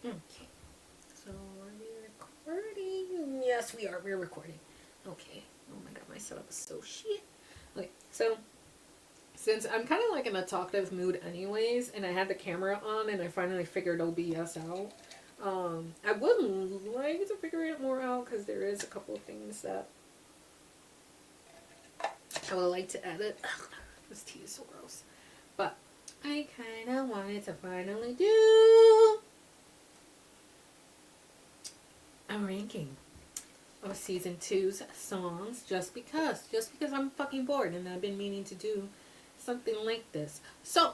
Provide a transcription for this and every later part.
Okay. So are we recording? Yes, we are. We're recording. Okay. Oh my god, my setup is so shit. Okay, so since I'm kind of like in a talkative mood anyways, and I had the camera on and I finally figured OBS out, I would like to figure it more out because there is a couple of things that I would like to edit. Ugh, this tea is so gross. But I kind of wanted to finally do a ranking of season two's songs just because I'm fucking bored and I've been meaning to do something like this. So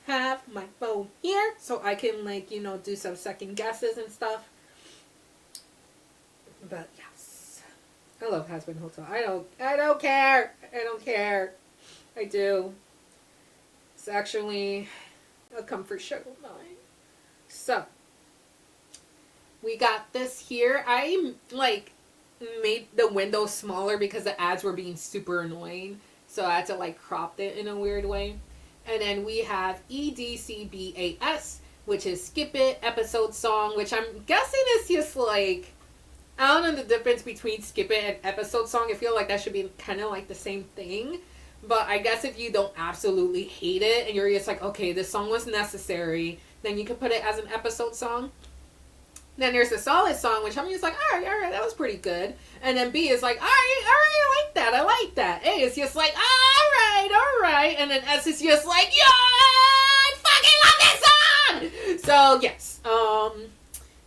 have my phone here so I can do some second guesses and stuff. But yes, I love Hazbin Hotel. I don't care. I don't care. I do. It's actually a comfort show of mine. So we got this here. I made the window smaller because the ads were being super annoying. So I had to crop it in a weird way. And then we have EDCBAS, which is Skip It episode song, which I'm guessing is just I don't know the difference between Skip It and episode song. I feel like that should be kind of like the same thing. But I guess if you don't absolutely hate it and you're just like, okay, this song was necessary, then you can put it as an episode song. Then there's the solid song, which I'm just like, all right, that was pretty good. And then B is like, all right, I like that. A is just like, all right. And then S is just like, yo, I fucking love this song. So yes,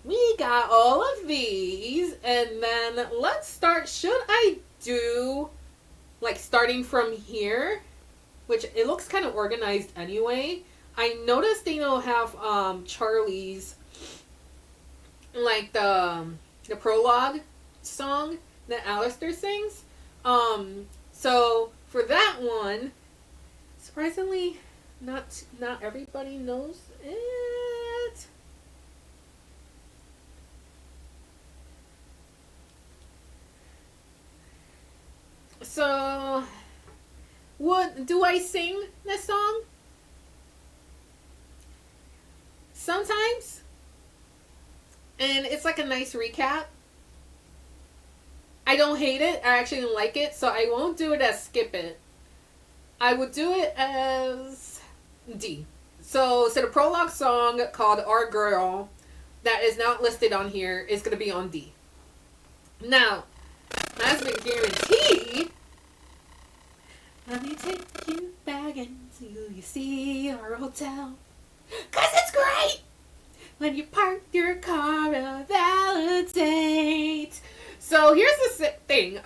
we got all of these, and then let's start. Should I do starting from here, which it looks kind of organized anyway. I noticed they don't have Charlie's the prologue song that Alistair sings. So for that one, surprisingly, not everybody knows it. So, what do I sing this song? Sometimes. And it's like a nice recap. I don't hate it. I actually like it. So I won't do it as Skip It. I would do it as D. So the prologue song called Our Girl that is not listed on here is going to be on D. Now, Hazbin guarantee. Let me take you back until you see our hotel. 'Cause it's great! When you park your car and validate. So here's the thing.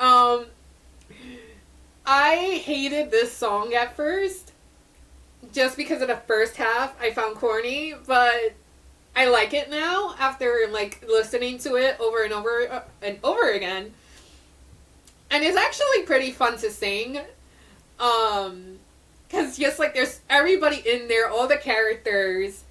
I hated this song at first. Just because of the first half I found corny. But I like it now after listening to it over and over again. And it's actually pretty fun to sing. Because just there's everybody in there, all the characters.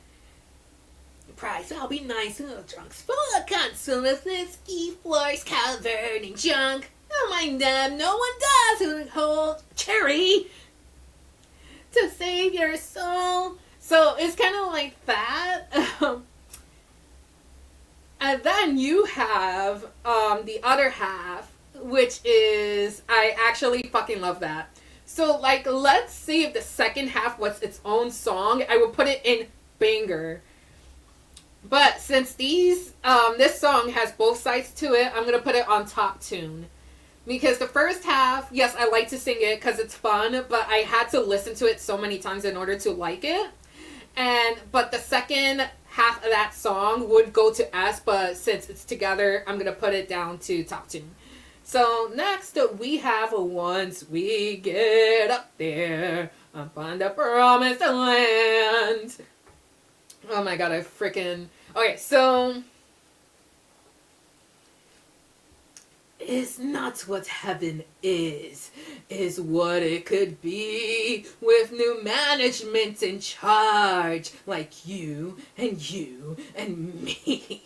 Price, I'll be nice, drunks full of consumers, whiskey floors covered in junk. Don't mind them, no one does who hold cherry to save your soul. So it's kind of like that. And then you have the other half, which is, I actually fucking love that. So let's see if the second half was its own song. I would put it in banger. But since this song has both sides to it, I'm going to put it on top tune. Because the first half, yes, I like to sing it because it's fun, but I had to listen to it so many times in order to like it. But the second half of that song would go to S, but since it's together, I'm going to put it down to top tune. So next we have Once We Get Up There Upon the Promised Land. Oh my god, I freaking... Okay, so... It's not what heaven is what it could be with new management in charge, like you and me.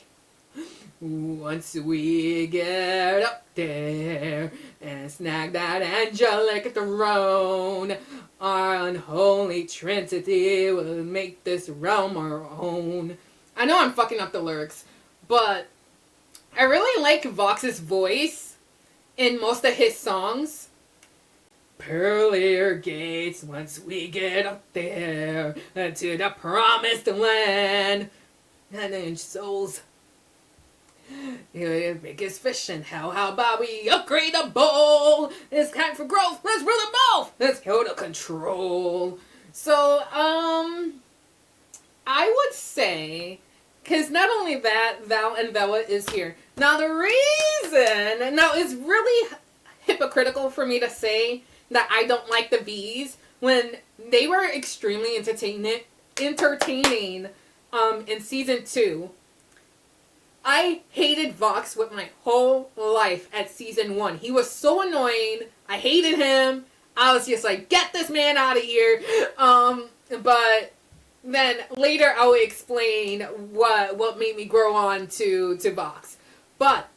Once we get up there and snag that angelic throne, our unholy trinity will make this realm our own. I know I'm fucking up the lyrics, but I really like Vox's voice in most of his songs. Pearlier gates once we get up there to the promised land. And then souls. The biggest fish in hell. How about we upgrade the bowl? It's time for growth. Let's rule them both. Let's go to control. So, I would say, because not only that, Val and Bella is here. Now, the reason, now it's really hypocritical for me to say that I don't like the V's when they were extremely entertaining in season 2. I hated Vox with my whole life at season 1. He was so annoying. I hated him. I was just like, get this man out of here. But then later I will explain what made me grow on to Vox. But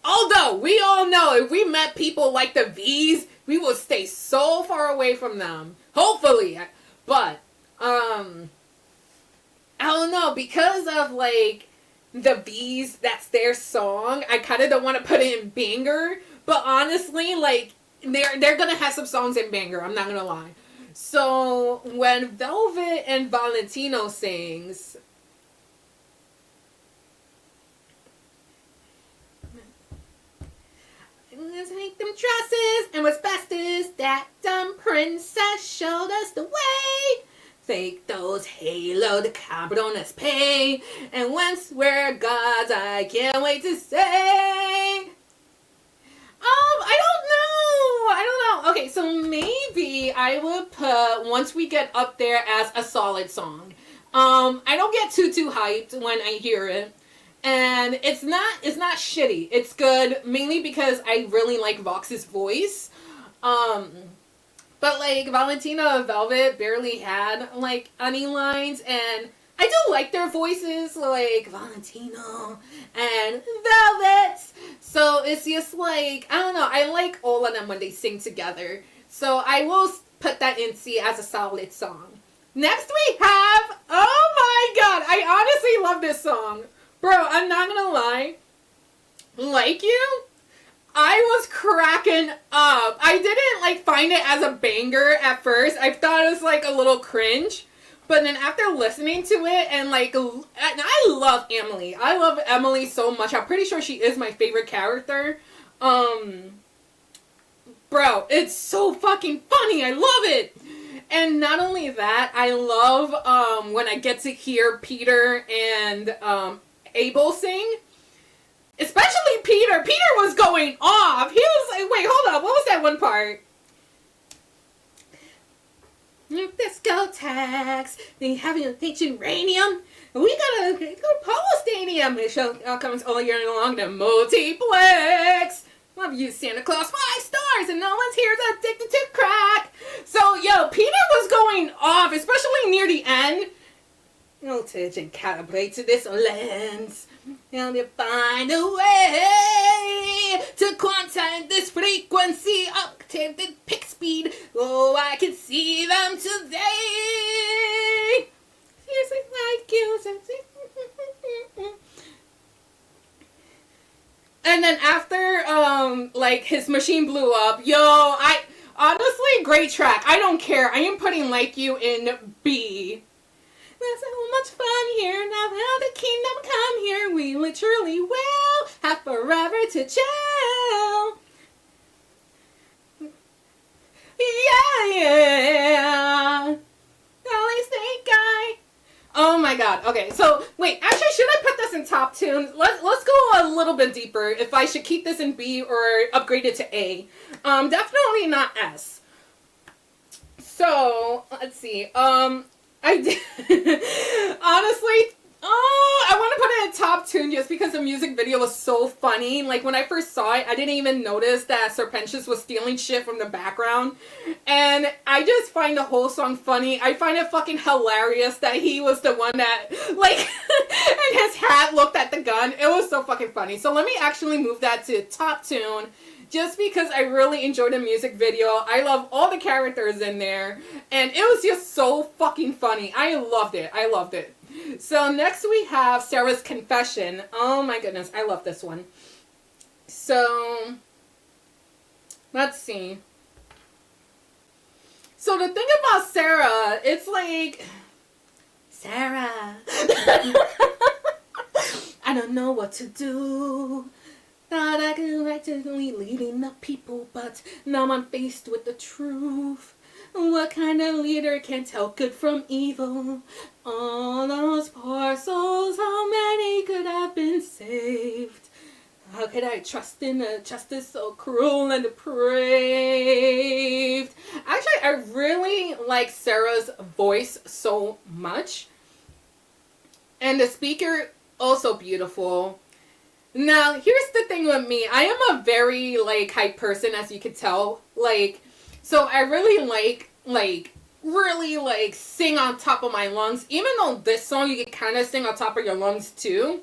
although we all know if we met people like the V's, we will stay so far away from them. Hopefully. But I don't know, because of like the V's, that's their song, I kind of don't want to put it in banger, but honestly, like, they're gonna have some songs in banger, I'm not gonna lie. So when Velvet and Valentino sings, let's make them dresses, and what's best is that dumb princess showed us the way. Take those halo, the cabrones pay, and once we're gods, I can't wait to say. I don't know. Okay, so maybe I would put Once We Get Up There as a solid song. I don't get too hyped when I hear it. And it's not shitty. It's good, mainly because I really like Vox's voice. But like Valentina and Velvet barely had like any lines, and I do like their voices, like Valentino and Velvet. So it's just like, I don't know, I like all of them when they sing together. So I will put that in C as a solid song. Next we have, oh my god, I honestly love this song. Bro, I'm not gonna lie. Like You? I was cracking up. I didn't like find it as a banger at first. I thought it was like a little cringe. But then after listening to it and like, and I love Emily. I love Emily so much. I'm pretty sure she is my favorite character. Bro, it's so fucking funny. I love it. And not only that, I love when I get to hear Peter and Abel sing. Especially Peter. Peter was going off. He was like, wait, hold up. What was that one part? Disco tax. They have ancient uranium. We gotta go to Polo Stadium. The show comes all year long. The multiplex. Love you, Santa Claus. 5 stars. And no one's here is addicted to crack. So, yo, Peter was going off. Especially near the end. Voltage and calibrate to this lens. And you find a way to quantize this frequency, octave the pick speed. Oh, I can see them today. Seriously, like you. And then after, like, his machine blew up, yo, honestly, great track. I don't care. I am putting Like You in B. There's so much fun here, now that the kingdom come here, we literally will have forever to chill. Yeah. Only snake guy. Oh my god. Okay, so wait, actually, should I put this in top tune? Let's go a little bit deeper if I should keep this in B or upgrade it to A. Definitely not S. So, let's see. I did. Honestly, I want to put it in top tune just because the music video was so funny. Like, when I first saw it, I didn't even notice that Serpentious was stealing shit from the background. And I just find the whole song funny. I find it fucking hilarious that he was the one that, like, and his hat looked at the gun. It was so fucking funny. So let me actually move that to top tune. Just because I really enjoyed the music video. I love all the characters in there. And it was just so fucking funny. I loved it. I loved it. So next we have Sarah's Confession. Oh my goodness, I love this one. So, let's see. So the thing about Sarah, it's like, Sarah, I don't know what to do. Thought I could actively leading up people, but now I'm faced with the truth. What kind of leader can tell good from evil? All those poor souls, how many could have been saved? How could I trust in a justice so cruel and depraved? Actually, I really like Sarah's voice so much. And the speaker, also beautiful. Now, here's the thing with me. I am a very, like, hype person, as you can tell. Like, so I really really, sing on top of my lungs. Even though this song, you can kind of sing on top of your lungs, too.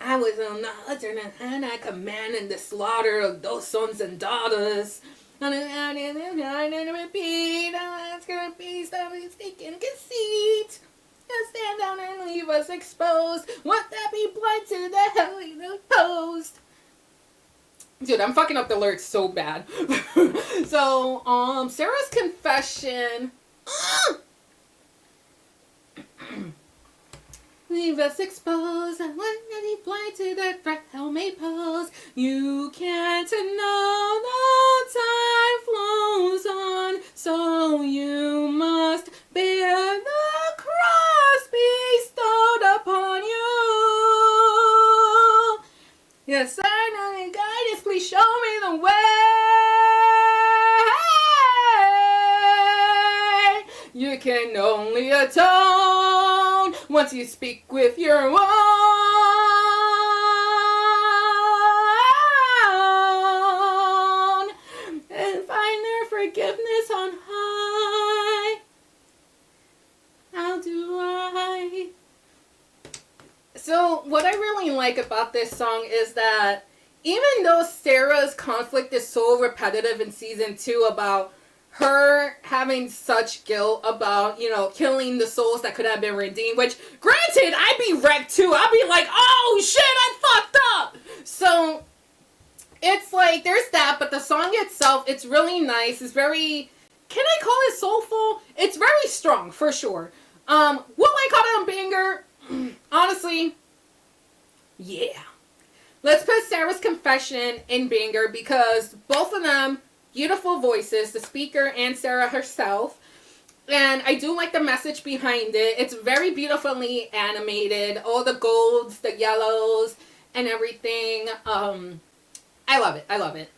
I was on the alternate and I commanded the slaughter of those sons and daughters. And I repeat, it's gonna be some mistaken conceit. Stand down and leave us exposed. What that be blind to the hell opposed? Dude, I'm fucking up the lyrics so bad. So, Sarah's Confession. Leave us exposed. And what that be blind to the threat hell may pose. You can't know the time flows on, so you must bear the cross bestowed upon you. Yes, I know the guidance, please show me the way. You can only atone once you speak with your own and find their forgiveness on high. How do I? So what I really like about this song is that even though Sarah's conflict is so repetitive in season 2 about her having such guilt about, killing the souls that could have been redeemed, which, granted, I'd be wrecked too. I'd be like, oh shit, I fucked up. So, it's like, there's that, but the song itself, it's really nice. It's very, can I call it soulful? It's very strong, for sure. Will I call it a banger? Honestly, yeah. Let's put Sarah's Confession in banger because both of them, beautiful voices, the speaker and Sarah herself. And I do like the message behind it. It's very beautifully animated. All the golds, the yellows, and everything. I love it. I love it.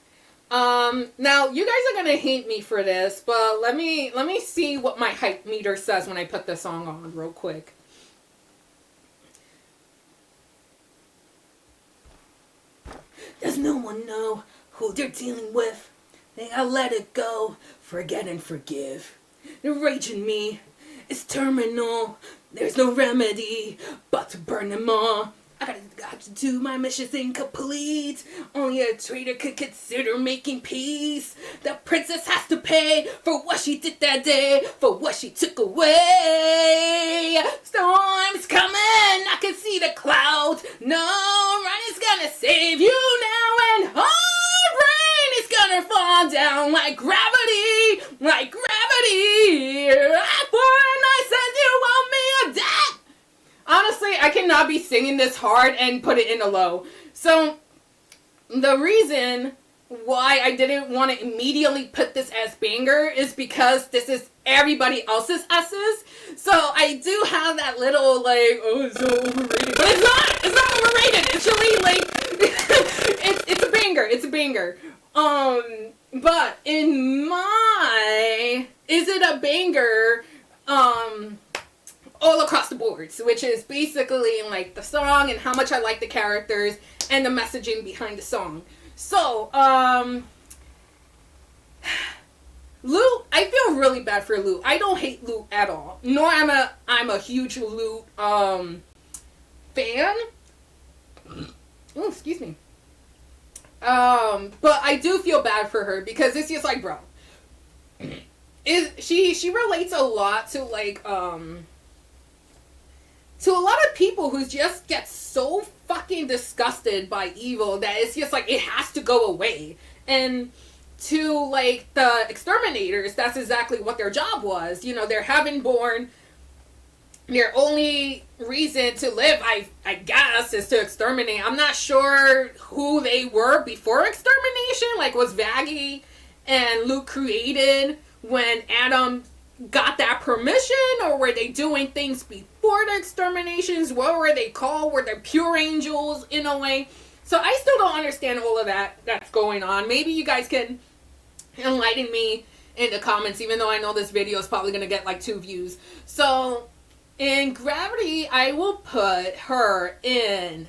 Now, you guys are going to hate me for this, but let me see what my hype meter says when I put this song on real quick. Does no one know who they're dealing with? They gotta let it go, forget and forgive. The rage in me is terminal. There's no remedy but to burn them all. I got to do my missions incomplete. Only a traitor could consider making peace. The princess has to pay for what she did that day, for what she took away. Storm's coming, I can see the clouds. No running is gonna save you now, and hard rain is gonna fall down like gravity, like gravity. When I said you want me a death. Honestly, I cannot be singing this hard and put it in a low. So, the reason why I didn't want to immediately put this as banger is because this is everybody else's S's. So, I do have that little, oh, it's so overrated. But it's not! It's not overrated! It's really, it's a banger. It's a banger. But in my... Is it a banger? All across the boards, which is basically the song and how much I like the characters and the messaging behind the song. So, Lute, I feel really bad for Lute. I don't hate Lute at all. Nor I'm a huge Lute fan. Oh, excuse me. But I do feel bad for her because it's just bro. She relates a lot to to a lot of people who just get so fucking disgusted by evil that it's just like it has to go away. And to like the exterminators, that's exactly what their job was. You know, they're heaven-born. Their only reason to live, I guess, is to exterminate. I'm not sure who they were before extermination. Like, was Vaggie and Luke created when Adam got that permission? Or were they doing things before the exterminations? What were they called? Were they pure angels in a way? So I still don't understand all of that that's going on. Maybe you guys can enlighten me in the comments, even though I know this video is probably going to get like 2 views. So in Gravity, I will put her in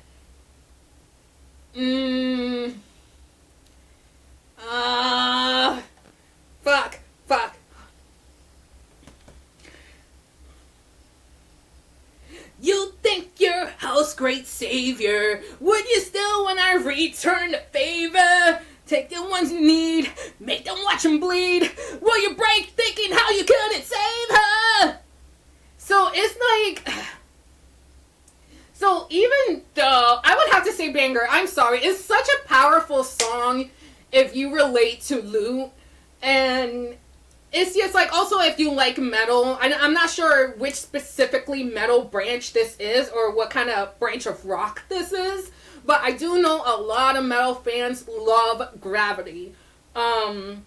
fuck. You think your house great savior, would you still when I return the favor? Take the ones you need, make them watch them bleed. Will you break thinking how you couldn't save her? So it's like, so even though, I would have to say Banger, I'm sorry, it's such a powerful song if you relate to Luke. And it's just like, also if you like metal, I'm not sure which specifically metal branch this is or what kind of branch of rock this is, but I do know a lot of metal fans love Gravity. But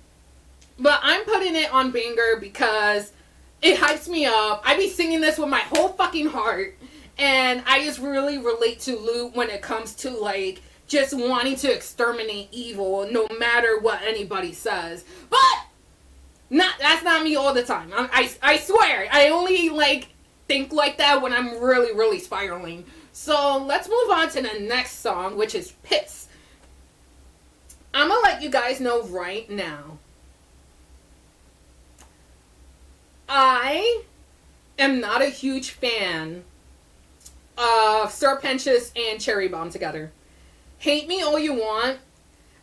I'm putting it on Banger because it hypes me up. I be singing this with my whole fucking heart, and I just really relate to Luke when it comes to like just wanting to exterminate evil no matter what anybody says. But that's not me all the time. I swear. I only like think like that when I'm really, really spiraling. So let's move on to the next song, which is Piss. I'm gonna let you guys know right now. I am not a huge fan of Sir Pentious and Cherry Bomb together. Hate me all you want.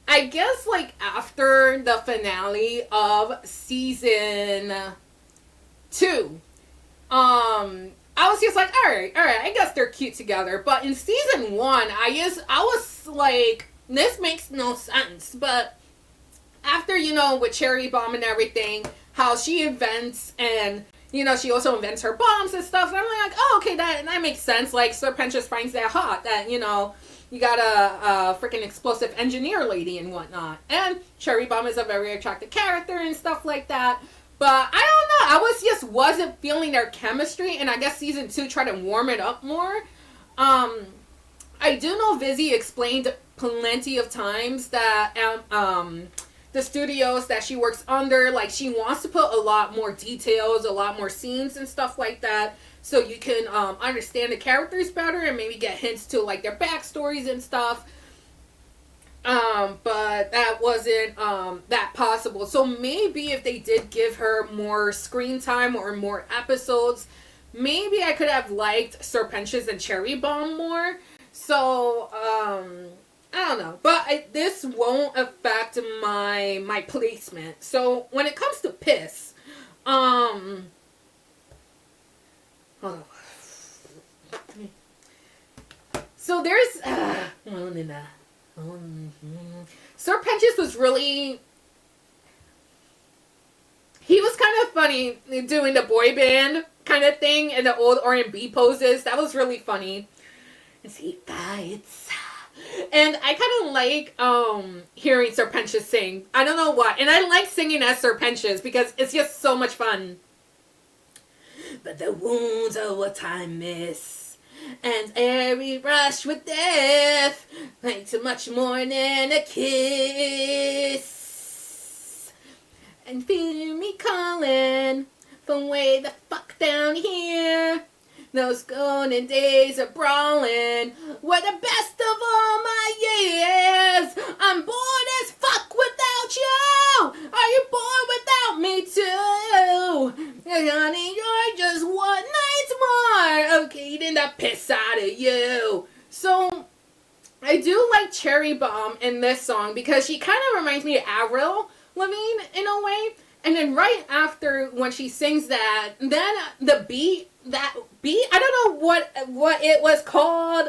I guess, like, after the finale of season 2, I was just like, alright, I guess they're cute together. But in season 1, I was like, this makes no sense. But after, you know, with Cherry Bomb and everything, how she invents and, you know, she also invents her bombs and stuff. And I'm like, oh, okay, that makes sense. Like, Sir Pentious finds that hot, that, you know, you got a freaking explosive engineer lady and whatnot. And Cherry Bomb is a very attractive character and stuff like that. But I don't know. Wasn't feeling their chemistry. And I guess season 2 tried to warm it up more. I do know Vizzy explained plenty of times that the studios that she works under, like, she wants to put a lot more details, a lot more scenes and stuff like that, so you can understand the characters better and maybe get hints to, like, their backstories and stuff. But that wasn't that possible. So maybe if they did give her more screen time or more episodes, maybe I could have liked Sir Pentious and Cherry Bomb more. So, I don't know, but this won't affect my placement. So when it comes to Piss, hold on. So there's Sir Pentious was really, he was kind of funny doing the boy band kind of thing and the old R&B poses. That was really funny. As he fights. And I kind of like hearing Sir Pentious sing. I don't know why. And I like singing as Sir Pentious because it's just so much fun. But the wounds of what I miss, and every rush with death, like too much more than a kiss. And feel me calling from way the fuck down here. Those golden days of brawling were the best of all my years. I'm bored as fuck without you. Are you bored without me too? Honey, you're just one night more of getting the piss out of you. So I do like Cherry Bomb in this song because she kind of reminds me of Avril Lavigne in a way. And then right after when she sings that, then the beat, I don't know what it was called.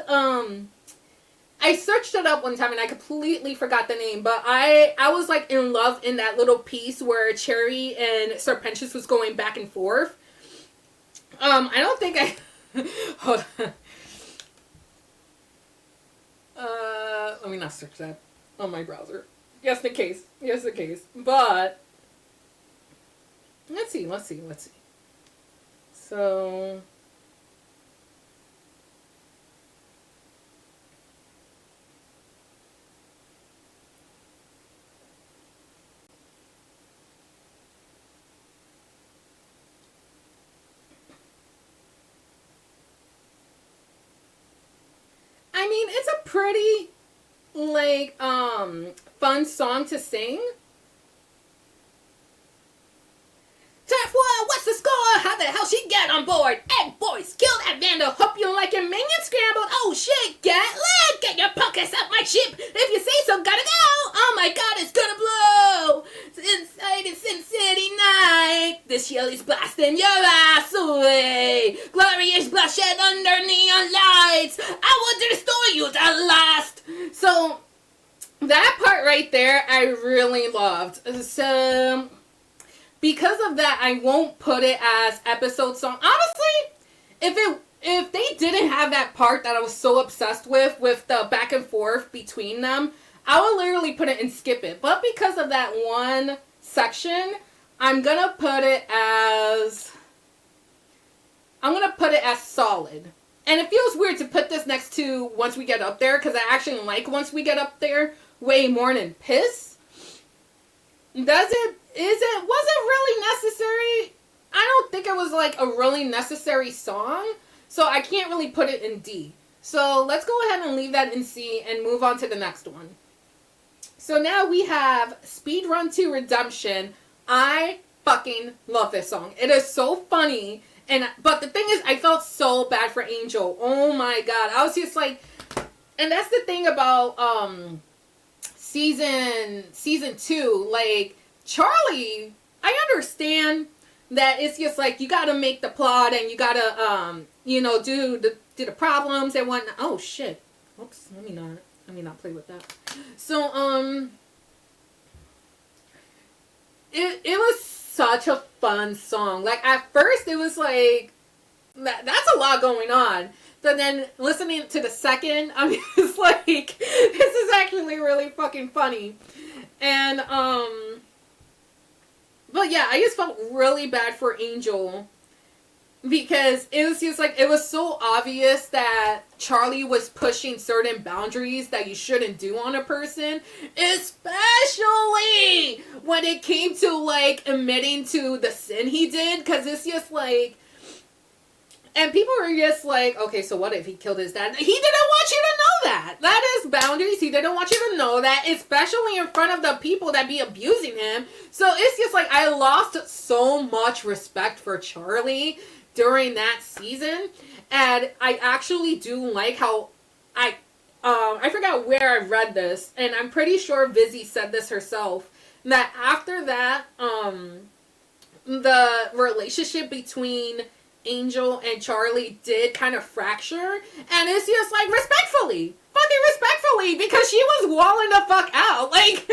I searched it up one time and I completely forgot the name, but I was like in love in that little piece where Cherry and Serpentious was going back and forth. I don't think I hold on. Let me not search that on my browser. Just in case. But let's see. So I mean, it's a pretty like fun song to sing. Tap one, what's the score? How the hell she get on board? Egg boys, kill that vandal. Hope you like your minions scrambled. Oh shit, get lit. Get your pocus up my ship. If you say so, gotta go. Oh my god, it's gonna blow. Inside is Sin City night. This shell is blasting your ass away. Glorious bloodshed under neon lights. I will restore you the last. So that part right there, I really loved. So because of that, I won't put it as episode song. Honestly, if they didn't have that part that I was so obsessed with the back and forth between them, I would literally put it and skip it. But because of that one section, I'm gonna put it as solid. And it feels weird to put this next to Once We Get Up There, because I actually like Once We Get Up There way more than Piss. Was it really necessary? I don't think it was like a really necessary song, so I can't really put it in D. So let's go ahead and leave that in C and move on to the next one. So now we have Speedrun to Redemption. I fucking love this song. It is so funny, but the thing is, I felt so bad for Angel. Oh my god, I was just like, and that's the thing about season 2, like, Charlie, I understand that it's just like you gotta make the plot and you gotta do the problems and whatnot. Oh shit. Oops, let me not play with that. So it was such a fun song. Like at first it was like that's a lot going on. But then listening to the second, I'm just like, this is actually really fucking funny. And but yeah, I just felt really bad for Angel because it was just like, it was so obvious that Charlie was pushing certain boundaries that you shouldn't do on a person, especially when it came to like admitting to the sin he did, because it's just like, and people were just like, okay, so what if he killed his dad? He didn't want you to know that. That is boundaries. He didn't want you to know that, especially in front of the people that be abusing him. So it's just like, I lost so much respect for Charlie during that season. And I actually do like how I forgot where I read this, and I'm pretty sure Vizzy said this herself, that after that, the relationship between Angel and Charlie did kind of fracture, and it's just like fucking respectfully, because she was walling the fuck out, like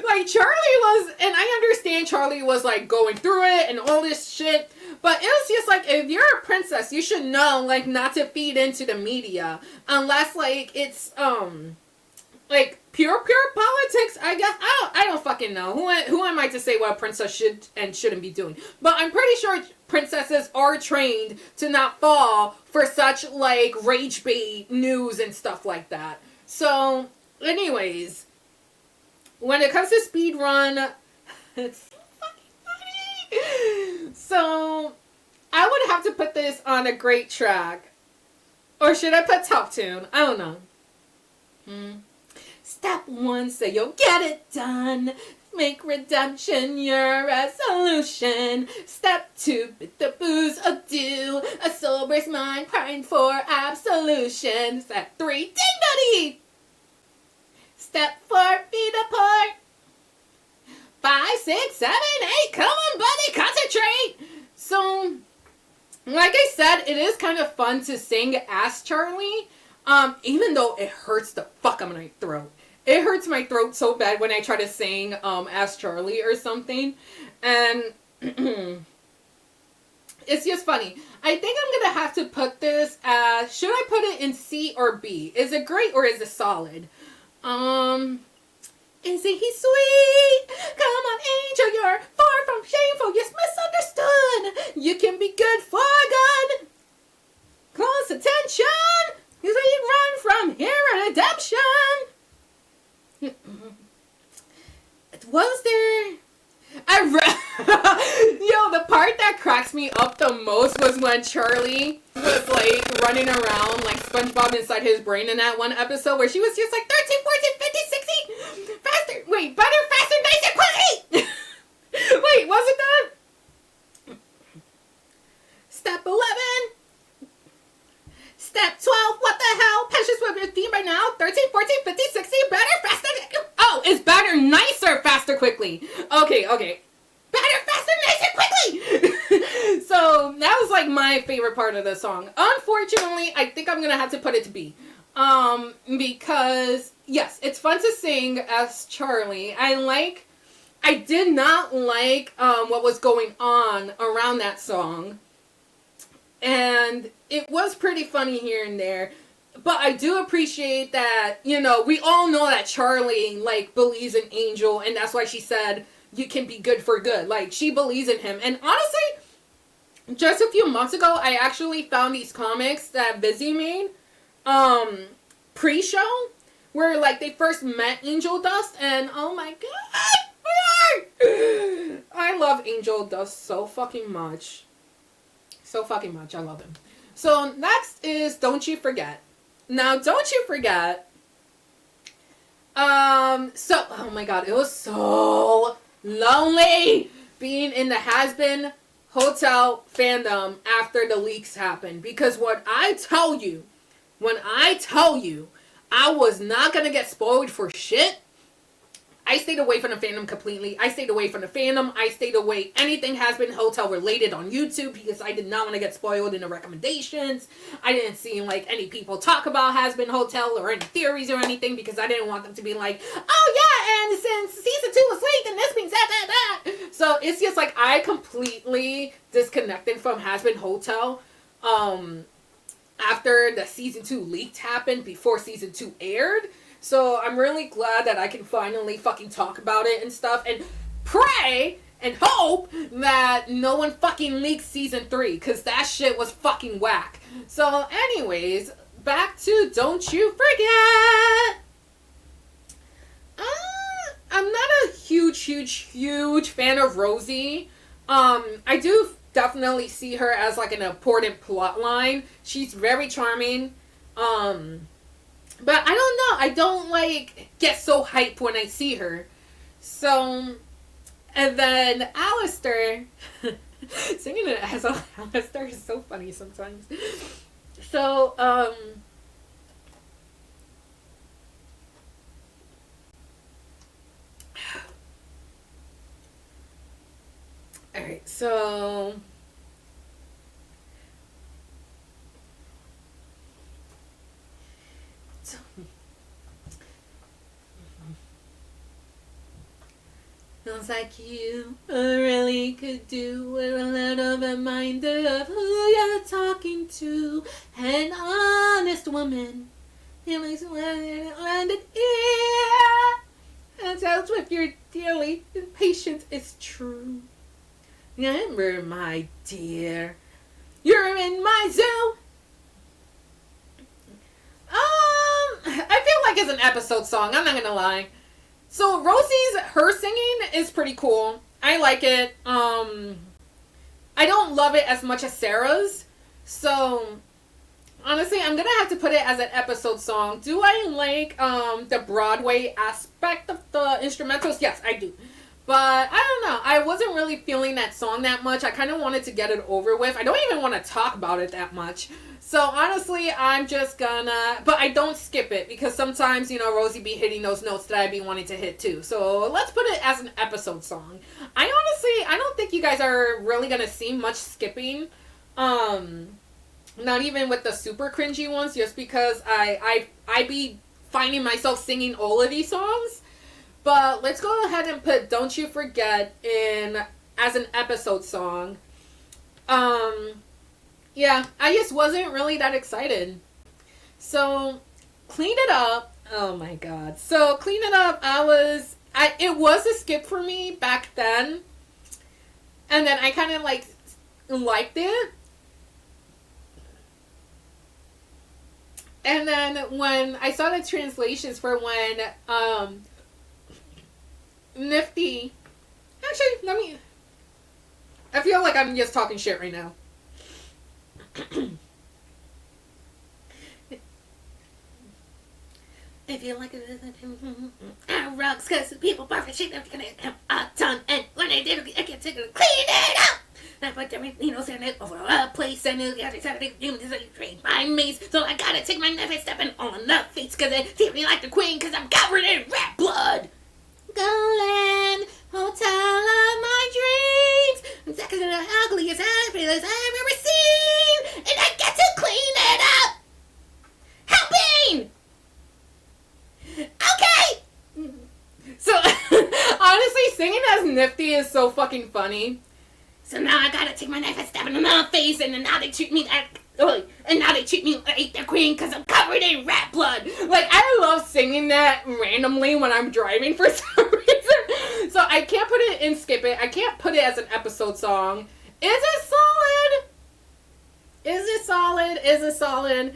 like Charlie was, and I understand Charlie was like going through it and all this shit, but it was just like, if you're a princess, you should know like not to feed into the media unless like it's like pure politics, I guess. I don't fucking know. Who am I to say what a princess should and shouldn't be doing? But I'm pretty sure princesses are trained to not fall for such like rage bait news and stuff like that. So, anyways, when it comes to speedrun, it's fucking funny. So, I would have to put this on a great track. Or should I put top tune? I don't know. Step 1, say you'll get it done. Make redemption your resolution. Step 2, bid the booze adieu. A sober's mind crying for absolution. Step 3, dignity. Step 4, feet apart. 5, 6, 7, 8. Come on, buddy, concentrate. So, like I said, it is kind of fun to sing as Charlie. Even though it hurts the fuck out of my throat. It hurts my throat so bad when I try to sing as Charlie or something. And it's just funny. I think I'm going to have to put this as, should I put it in C or B? Is it great or is it solid? Isn't he sweet? Come on, angel, you're far from shameful. You're misunderstood. You can be good for good. Close attention. You say you run from here at redemption. Was there... Yo, the part that cracks me up the most was when Charlie was like running around like SpongeBob inside his brain in that one episode where she was just like 13, 14, 15, 16, faster, wait, better, faster, nice, and quickly. Wait, wasn't that? Step 11. Step 12, what the hell? Patience with your theme right now. 13, 14, 15, 16, better, faster. Oh, it's better, nicer, faster, quickly. Okay. Better, faster, nicer, quickly. So, that was like my favorite part of the song. Unfortunately, I think I'm going to have to put it to B. Because, yes, it's fun to sing as Charlie. I did not like what was going on around that song. And it was pretty funny here and there. But I do appreciate that, you know, we all know that Charlie, like, believes in Angel. And that's why she said, you can be good for good. Like, she believes in him. And honestly, just a few months ago, I actually found these comics that Vizzy made, pre-show, where, like, they first met Angel Dust. And, oh my god, I love Angel Dust so fucking much. So fucking much. I love him. So next is Don't You Forget. Now, Don't You Forget. Oh my god, it was so lonely being in the Hazbin Hotel fandom after the leaks happened. Because when I tell you, I was not gonna get spoiled for shit. I stayed away from the fandom completely. I stayed away from the fandom. I stayed away anything Hazbin Hotel related on YouTube because I did not want to get spoiled in the recommendations. I didn't see like any people talk about Hazbin Hotel or any theories or anything because I didn't want them to be like, oh yeah, and since season 2 was late, then this means that. So it's just like I completely disconnected from Hazbin Hotel after the season 2 leaked happened before season 2 aired. So I'm really glad that I can finally fucking talk about it and stuff and pray and hope that no one fucking leaks season 3 because that shit was fucking whack. So anyways, back to Don't You Forget. I'm not a huge fan of Rosie. I do definitely see her as like an important plot line. She's very charming. But I don't know. I don't, like, get so hyped when I see her. So, and then Alistair. Singing it as Alistair is so funny sometimes. So, alright, so... Feels like you really could do with a little reminder of who you're talking to. An honest woman. Feelings landed ear. And tells with your dearly patience is true. Remember, my dear, you're in my zoo. I feel like it's an episode song. I'm not gonna lie. So her singing is pretty cool. I like it. I don't love it as much as Sarah's. So honestly, I'm gonna have to put it as an episode song. Do I like the Broadway aspect of the instrumentals? Yes, I do. But I don't know. I wasn't really feeling that song that much. I kind of wanted to get it over with. I don't even want to talk about it that much. So honestly, I'm just gonna. But I don't skip it because sometimes, Rosie be hitting those notes that I be wanting to hit too. So let's put it as an episode song. I don't think you guys are really gonna see much skipping. Not even with the super cringy ones, just because I be finding myself singing all of these songs. But let's go ahead and put Don't You Forget in as an episode song. Yeah, I just wasn't really that excited. So, Clean It Up. Oh my god. So, Clean It Up, it was a skip for me back then. And then I kind of liked it. And then when I saw the translations for when, Nifty. Actually, I feel like I'm just talking shit right now. If you like it, I rocks because people perfect shit. I'm gonna have a ton, and when I did, I can take it, clean it up. I put everything, send it over a place, and you gotta train my maze. So I gotta take my knife and step in on the face, cause they treat me like the queen, cause I'm covered in rat blood. Golan, hotel of my dreams. I'm second to the ugliest happiness I've ever seen, and I get to clean it up. Helping. Okay. So honestly, singing as Nifty is so fucking funny. So now I gotta take my knife and stab it in the face, and then now they treat me like the queen because I'm covered in rat blood. Like, I love singing that randomly when I'm driving for some reason. So I can't put it in skip it. I can't put it as an episode song. Is it solid? Is it solid? Is it solid?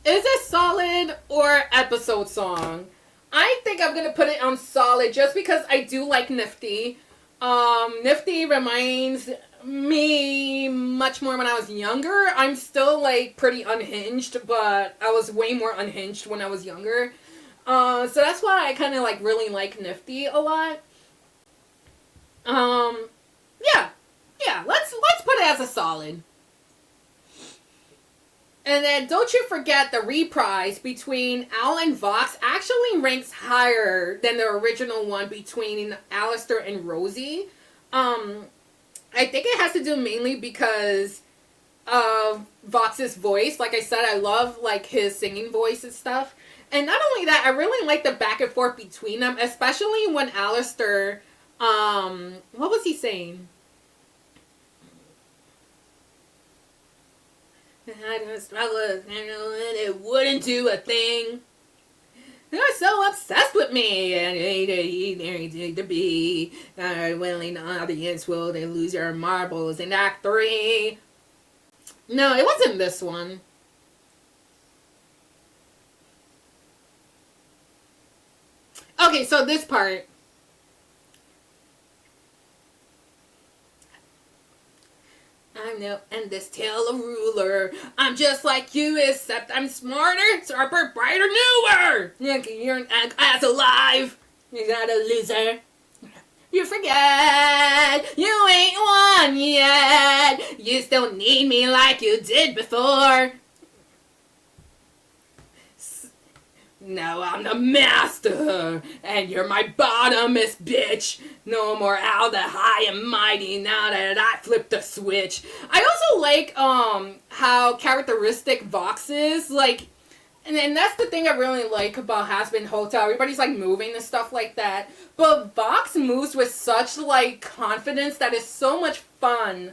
Is it solid or episode song? I think I'm gonna put it on solid just because I do like Nifty. Nifty reminds me much more when I was younger. I'm still pretty unhinged, but I was way more unhinged when I was younger. So that's why I kind of really like Nifty a lot. Yeah. Let's put it as a solid. And then don't you forget the reprise between Al and Vox actually ranks higher than the original one between Alistair and Rosie. I think it has to do mainly because of Vox's voice. Like I said, I love his singing voice and stuff. And not only that, I really like the back and forth between them, especially when Alistair, what was he saying? I don't struggle, and it wouldn't do a thing. They're so obsessed with me, and they to be. Our willing audience will they lose their marbles in Act 3. No, it wasn't this one. Okay, so this part. I'm no and this tail of ruler. I'm just like you, except I'm smarter, sharper, brighter, newer. You're an ass alive. You're not a loser. You forget you ain't won yet. You still need me like you did before. Now I'm the master, and you're my bottomest bitch. No more Al the high and mighty now that I flipped the switch. I also like how characteristic Vox is, and that's the thing I really like about Hazbin Hotel. Everybody's moving and stuff like that, but Vox moves with such confidence that is so much fun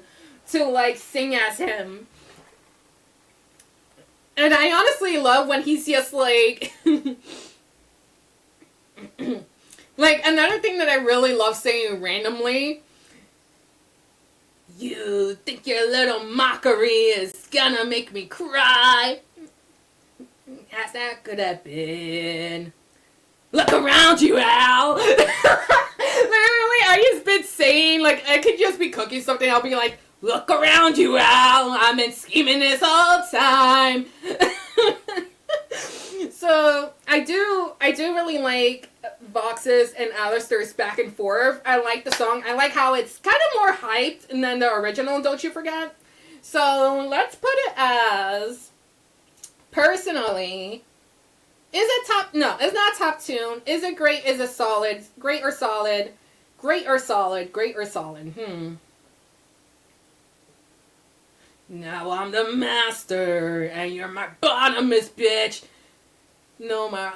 to sing as him. And I honestly love when he's just another thing that I really love saying randomly. You think your little mockery is gonna make me cry? As that could have been. Look around you, Al! Literally, I just been saying, like, I could just be cooking something. I'll be like, look around you, Al. I've been scheming this whole time. So I do really like Vox's and Alistair's back and forth. I like the song. I like how it's kind of more hyped than the original, Don't You Forget. So let's put it as, personally, is it top? No, it's not top tune. Is it great? Is it solid? Great or solid? Great or solid? Great or solid? Now I'm the master, and you're my bottomless bitch. No more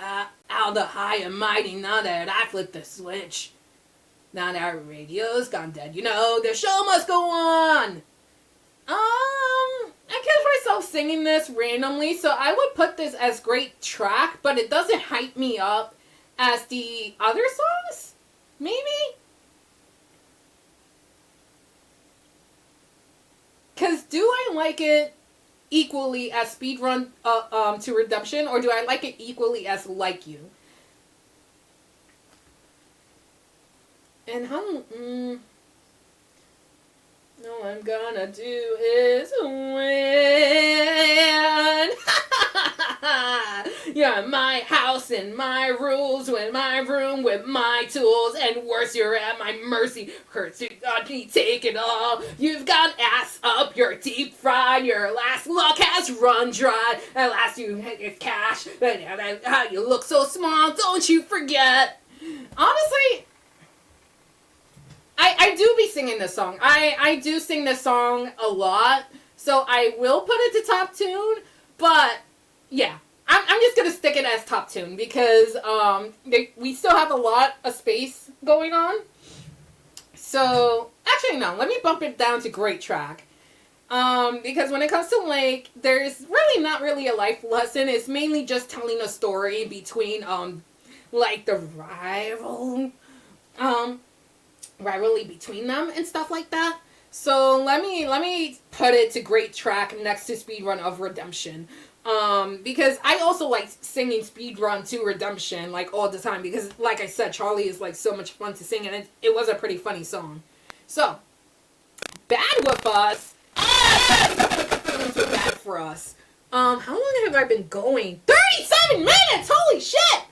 out the high and mighty now that I flipped the switch. Now that radio's gone dead, you know, the show must go on. I catch myself singing this randomly, so I would put this as great track, but it doesn't hype me up as the other songs? Maybe? Because do I like it equally as Speedrun to Redemption, or do I like it equally as Like You? And how... all I'm gonna do is win. Yeah, my house and my rules, with my room, with my tools, and worse, you're at my mercy. Hurts you got me, take it all. You've got ass up, you're deep fried. Your last luck has run dry. At last you get cash. How you look so small, don't you forget. Honestly, I do be singing this song. I do sing this song a lot, so I will put it to top tune, but yeah, I'm just going to stick it as top tune because we still have a lot of space going on. So, actually no, let me bump it down to great track. Because when it comes to Lake, there's really not really a life lesson. It's mainly just telling a story between, like, the rivalry between them and stuff like that. So let me put it to great track next to Speedrun of Redemption. Because I also like singing Speedrun to Redemption like all the time because like I said, Charlie is like so much fun to sing and it was a pretty funny song. So Bad With Us. Bad For Us. How long have I been going? 37 minutes! Holy shit!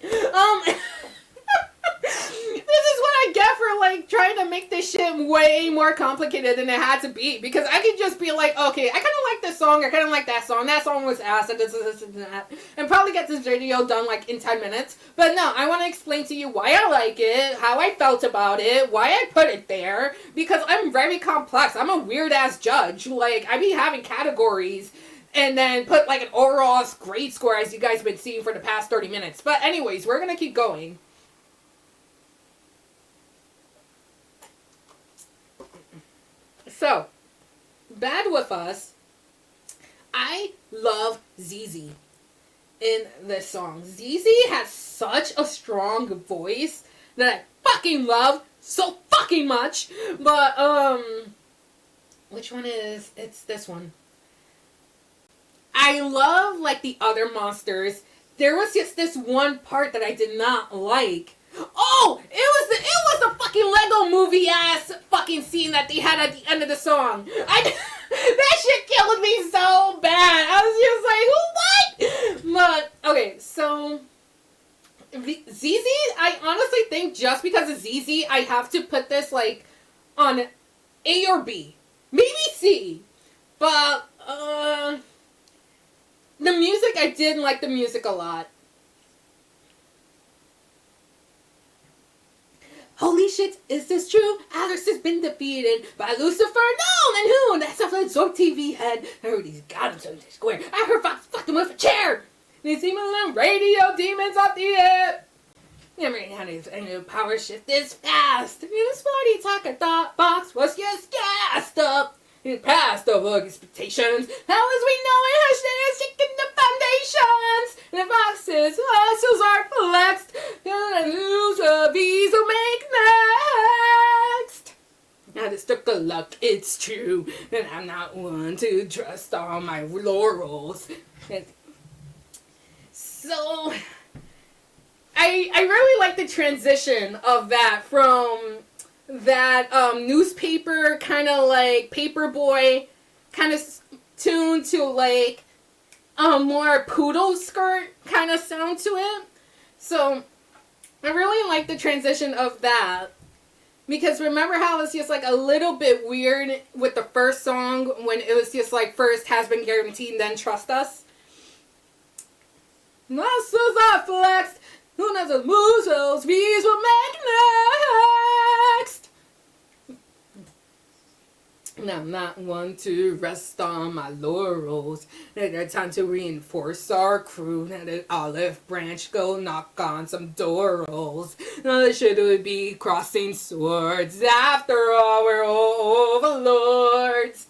This is what I get for, like, trying to make this shit way more complicated than it had to be. Because I could just be like, okay, I kind of like this song, I kind of like that song was ass, and this, and that. And probably get this video done, like, in 10 minutes. But no, I want to explain to you why I like it, how I felt about it, why I put it there. Because I'm very complex. I'm a weird-ass judge. Like, I be having categories and then put, like, an overall grade score, as you guys have been seeing for the past 30 minutes. But anyways, we're going to keep going. So, Bad With Us, I love ZZ in this song. ZZ has such a strong voice that I fucking love so fucking much. But, which one is, it's this one. I love, like, the other monsters. There was just this one part that I did not like. Oh, it was the fucking Lego movie ass fucking scene that they had at the end of the song. That shit killed me so bad. I was just like, what? But okay, so ZZ, I honestly think just because of ZZ, I have to put this like on A or B, maybe C. But the music, I did like the music a lot. Holy shit, is this true? Alice has been defeated by Lucifer. No, and who? That's a Zork TV head. I heard he's got him so he's square. I heard Fox fucked him with a chair. They see my radio demons off the air. Never had any power shift this fast. The smarty talker thought Fox was just gassed up. He passed over expectations. How as we know it has shaken the foundations. The Fox's muscles are flexed. Gonna lose a bees will make next. Now this took a luck, it's true. And I'm not one to trust all my laurels. So I really like the transition of that from that newspaper kind of like paperboy kind of tune to like a more poodle skirt kind of sound to it. So I really like the transition of that. Because remember how it's just like a little bit weird with the first song when it was just like first has been guaranteed, then trust us. Muscles are flexed, who knows the muscles, these will make next. Now I'm not one to rest on my laurels. It's time to reinforce our crew. Now the olive branch go knock on some door rolls. Now they should be crossing swords. After all, we're overlords.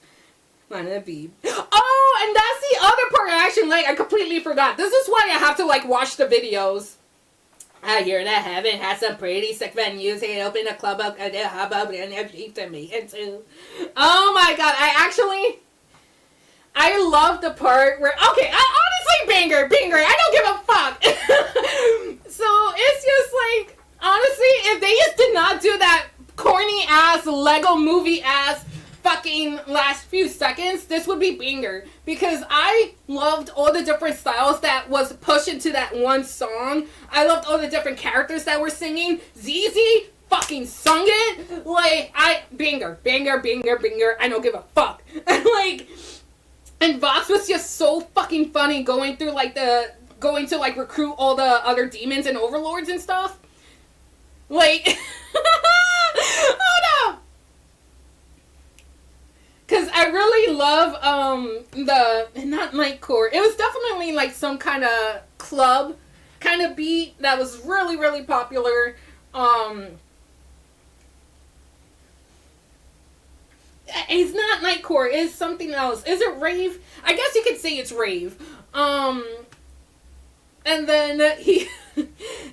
Wanna be. Oh, and that's the other part I actually like. I completely forgot. This is why I have to like watch the videos. I hear that heaven has some pretty sick venues. They open a club up and a hubbub and they're cheap to me into. Oh my god, I love the part where, okay, honestly, banger, I don't give a fuck. So, it's just like, honestly, if they just did not do that corny ass, Lego movie ass, fucking last few seconds, this would be banger. Because I loved all the different styles that was pushed into that one song. I loved all the different characters that were singing. ZZ fucking sung it. Like, banger. I don't give a fuck. And Vox was just so fucking funny going to like recruit all the other demons and overlords and stuff. Like, oh no! Because I really love not nightcore. It was definitely like some kind of club kind of beat that was really, really popular. It's not nightcore. It's something else. Is it rave? I guess you could say it's rave. And then he...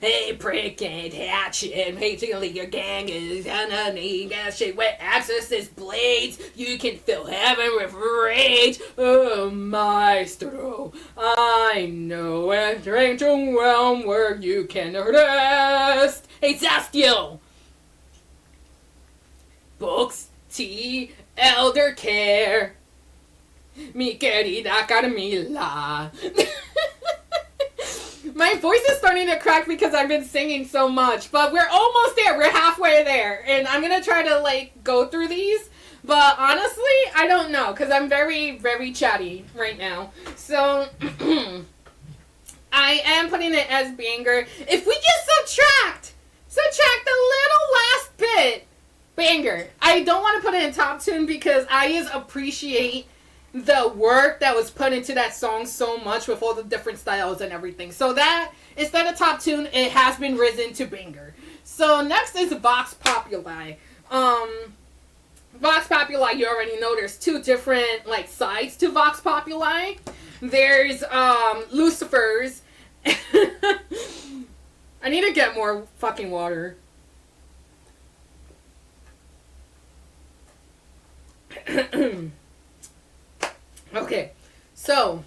Hey, prick and hatchet, basically your gang is underneath that shit with axes blades. You can fill heaven with rage. Oh, maestro, I know a strange realm where you can rest. Hey, Zastiel! Books, tea, elder care. Mi querida Carmila. My voice is starting to crack because I've been singing so much, but we're almost there. We're halfway there, and I'm gonna try to like go through these. But honestly, I don't know because I'm very, very chatty right now. So I am putting it as banger. If we just subtract the little last bit, banger. I don't want to put it in top tune because I just appreciate the work that was put into that song so much with all the different styles and everything. So that, instead of top tune, it has been risen to banger. So next is Vox Populi. Vox Populi, you already know there's two different like sides to Vox Populi. There's Lucifer's. I need to get more fucking water. Okay, so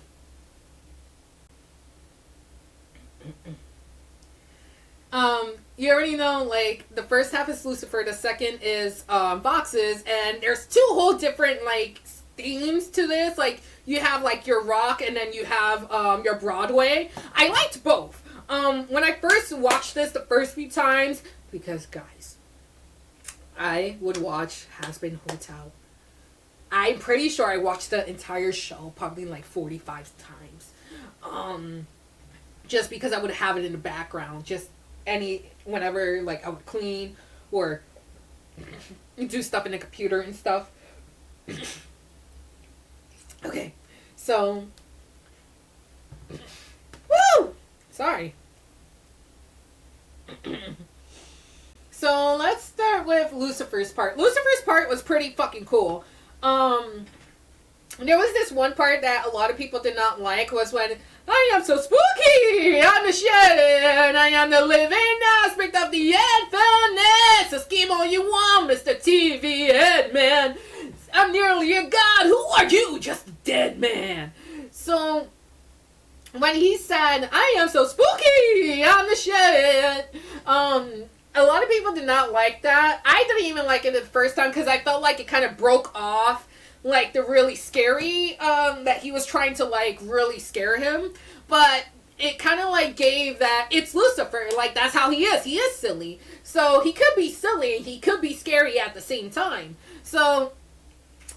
you already know, like, the first half is Lucifer, the second is Vox's, and there's two whole different like themes to this. Like, you have like your rock and then you have your Broadway. I liked both. When I first watched this the first few times, because guys, I would watch Hazbin Hotel. I'm pretty sure I watched the entire show probably like 45 times. Just because I would have it in the background. Just whenever like I would clean or do stuff in the computer and stuff. Okay. So. Woo! Sorry. So let's start with Lucifer's part. Lucifer's part was pretty fucking cool. There was this one part that a lot of people did not like was when I am so spooky, I'm the shit, and I am the living aspect of the infinite. So scheme all you want, Mr. TV head man. I'm nearly a god. Who are you? Just a dead man. So when he said, I am so spooky, I'm the shit, A lot of people did not like that. I didn't even like it the first time because I felt like it kind of broke off like the really scary that he was trying to like really scare him. But it kind of like gave that it's Lucifer. Like that's how he is. He is silly. So he could be silly and he could be scary at the same time. So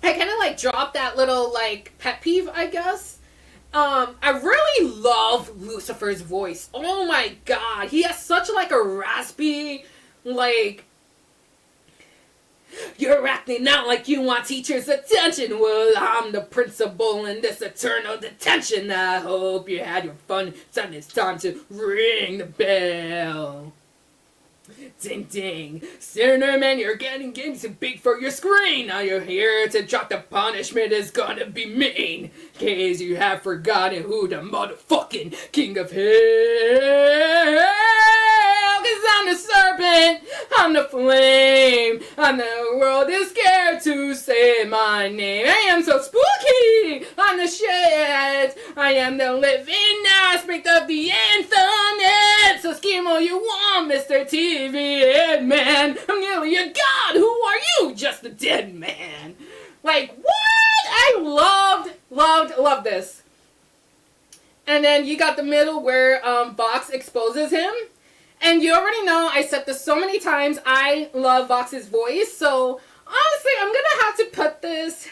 I kind of like dropped that little like pet peeve, I guess. I really love Lucifer's voice. Oh my god, he has such like a raspy, like, you're acting out like you want teachers' attention. Well, I'm the principal in this eternal detention. I hope you had your fun. It's time to ring the bell. Ding ding. Cinnamon, you're getting too big for your screen. Now you're here to drop the punishment is gonna be mean. Cause you have forgotten who the motherfucking king of hell. Cause I'm the serpent, I'm the flame, and the world is scared to say my name. I am so spooky, I'm the shit. I am the living aspect of the infinite. So scheme all you want, Mr. TV man. I'm nearly a god. Who are you? Just a dead man. Like, what? I loved this. And then you got the middle where Vox exposes him. And you already know, I said this so many times, I love Vox's voice. So, honestly, I'm going to have to put this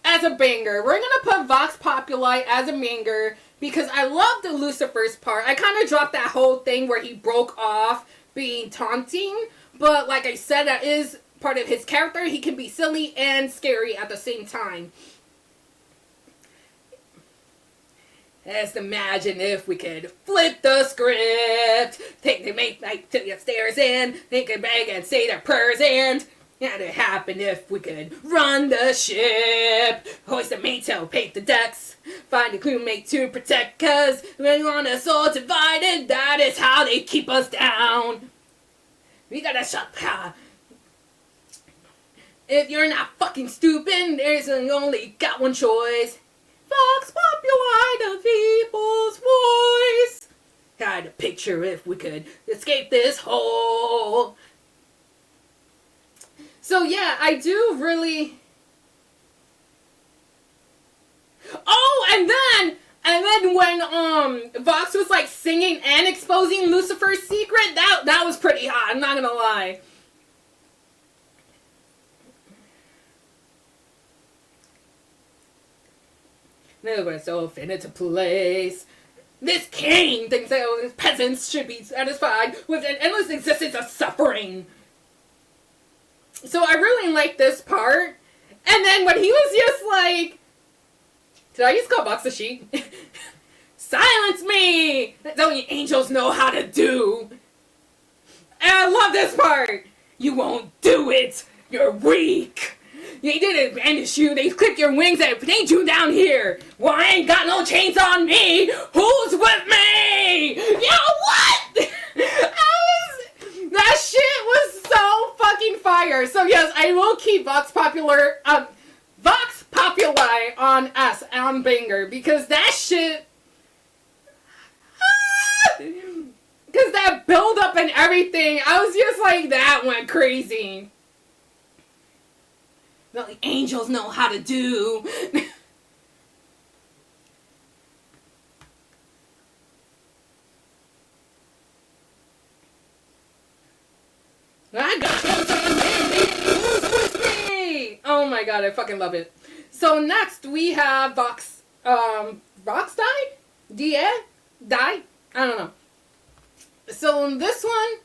as a banger. We're going to put Vox Populi as a banger because I love the Lucifer's part. I kind of dropped that whole thing where he broke off being taunting. But like I said, that is part of his character. He can be silly and scary at the same time. Just imagine if we could flip the script. Take the mate night to the upstairs and take a bag and say their prayers and it'd happen if we could run the ship. Hoist the mainsail, paint the decks. Find a crewmate to protect, cause when you want us all divided, that is how they keep us down. We gotta shut up. If you're not fucking stupid, there's only got one choice. Vox Populi, the people's voice. Had a picture if we could escape this hole. So yeah, I do really. Oh, and then when Vox was like singing and exposing Lucifer's secret, that was pretty hot. I'm not gonna lie. Nowhere so fit into place. This king thinks that his peasants should be satisfied with an endless existence of suffering. So I really like this part. And then when he was just like, did I just call Vox a sheep? Silence me! That's only angels know how to do. And I love this part. You won't do it. You're weak. They didn't banish you, they clipped your wings and pinned you down here. Well, I ain't got no chains on me. Who's with me? Yo, what? That shit was so fucking fire. So yes, I will keep Vox Populi on S, on banger, because that shit, because that build up and everything, I was just like, that went crazy. That the angels know how to do. I got you. Oh my god, I fucking love it. So next we have Vox. Vox die? Die? I don't know. So in this one,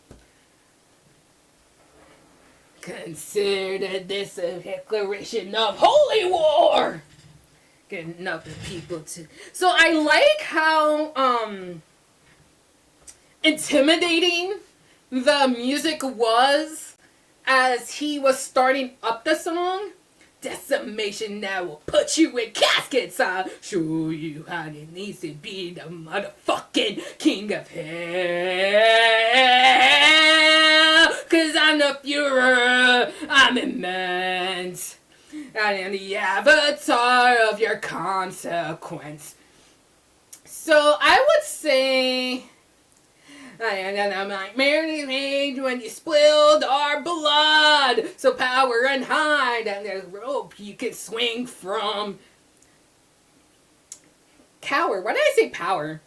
consider this a declaration of holy war. Getting up the people to. So I like how intimidating the music was as he was starting up the song. Decimation that will put you in caskets. I'll show you how it needs to be the motherfucking king of hell. Cause I'm the Führer. I'm immense. I am the avatar of your consequence. So I would say And then I'm like, Mary Page, when you spilled our blood, so power and hide, and there's rope you can swing from. Cower. Why did I say power?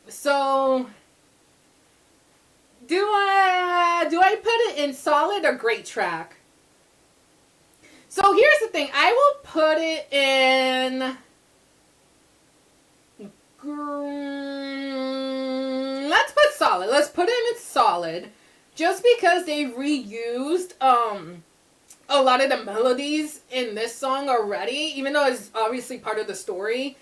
So, do I put it in solid or great track? So here's the thing. I will put it in. Let's put solid. Let's put it in solid, just because they reused a lot of the melodies in this song already, even though it's obviously part of the story.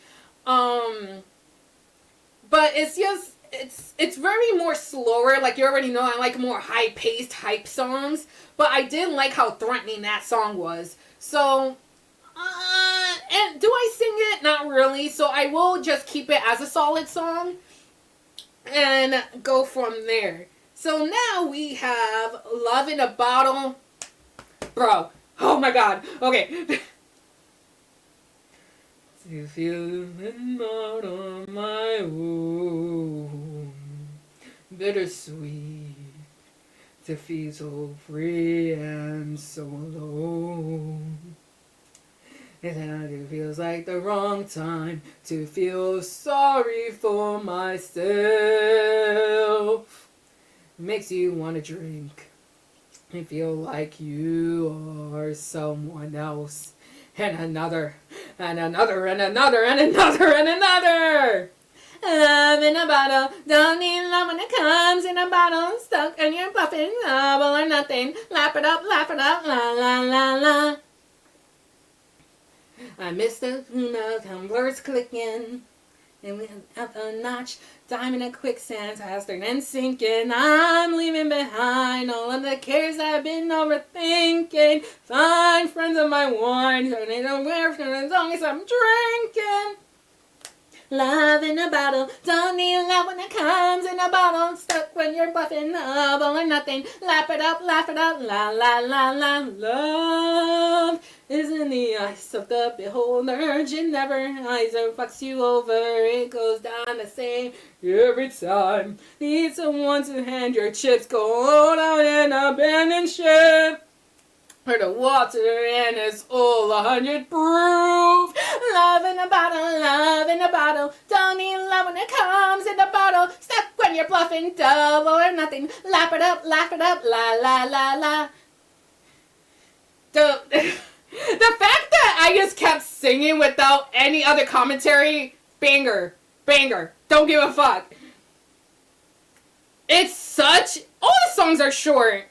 But it's just, it's very more slower. Like you already know, I like more high-paced hype songs. But I did like how threatening that song was. So, and do I sing it? Not really. So I will just keep it as a solid song and go from there. So now we have Love in a Bottle. Bro. Oh my god. Okay. To feel out on my wound, bittersweet, to feel so free and so alone. And it feels like the wrong time to feel sorry for myself. Makes you want to drink and feel like you are someone else. And another, and another, and another, and another, and another. Love in a bottle, don't need love when it comes in a bottle. Stuck and you're bluffing, double or nothing. Lap it up, la la la la. I missed the tumblers clicking. And we up a notch, diamond in quicksand, faster and sinking. I'm leaving behind all of the cares I've been overthinking. Find friends of my wine, turning away as long as I'm drinking. Love in a bottle, don't need love when it comes in a bottle. Stuck when you're bluffing, all or nothing. Lap it up, laugh it up, la la la la. Love is in the eyes of the beholder. It never eyes or fucks you over. It goes down the same every time. Need someone to hand your chips. Go down and abandon ship. Or the water and it's all 100 proof. Love in a bottle, love in a bottle. Don't need love when it comes in a bottle. Stuck when you're bluffing, double or nothing. Lap it up, laugh it up, la la la la. The fact that I just kept singing without any other commentary, banger, banger. Don't give a fuck. It's such, all the songs are short.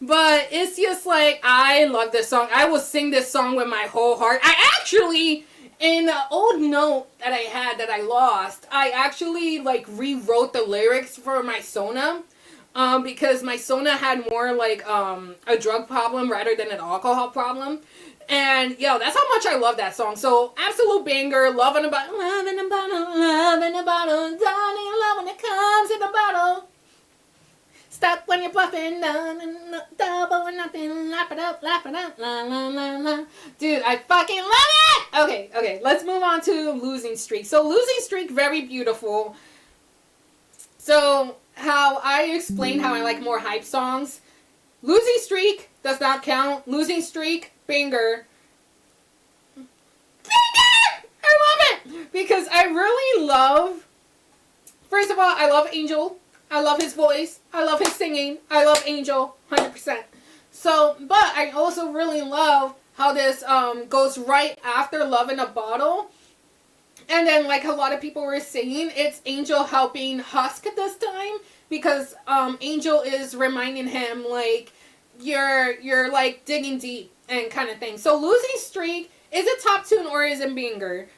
But it's just like, I love this song. I will sing this song with my whole heart. I actually, in an old note that I had that I lost, I actually like rewrote the lyrics for my Sona. Because my Sona had more like a drug problem rather than an alcohol problem. And yo, that's how much I love that song. So absolute banger, love in a bottle, love in a bottle, love in a bottle, don't need love when it comes in a bottle. Stop when you're bluffing, double or nothing, lap it up, la la la la. Dude, I fucking love it! Okay, let's move on to Losing Streak. So Losing Streak, very beautiful. So, how I explained how I like more hype songs. Losing Streak does not count. Losing Streak, banger. Banger! I love it! Because I really love, first of all, I love Angel. I love his voice. I love his singing. I love Angel, 100%. So, but I also really love how this goes right after Love in a Bottle. And then, like a lot of people were saying, it's Angel helping Husk this time. Because Angel is reminding him, like, you're like, digging deep and kind of thing. So, Losing Streak, is it top tune or is it banger?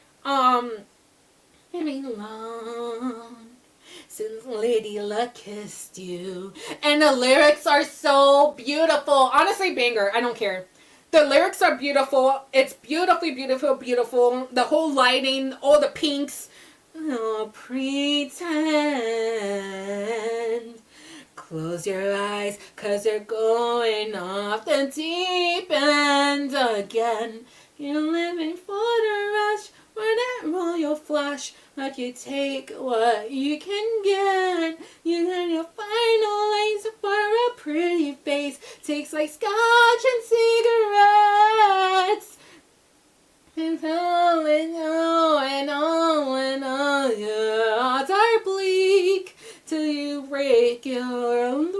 Maybe long since Lady Luck kissed you. And the lyrics are so beautiful. Honestly, banger. I don't care. The lyrics are beautiful. It's beautifully, beautiful, beautiful. The whole lighting, all the pinks. Oh, pretend. Close your eyes, 'cause you're going off the deep end again. You're living for the rush, When that royal flush, but you take what you can get. You got your final lines for a pretty face. Takes like scotch and cigarettes. And on and on and on and on. Your odds are bleak till you break your losing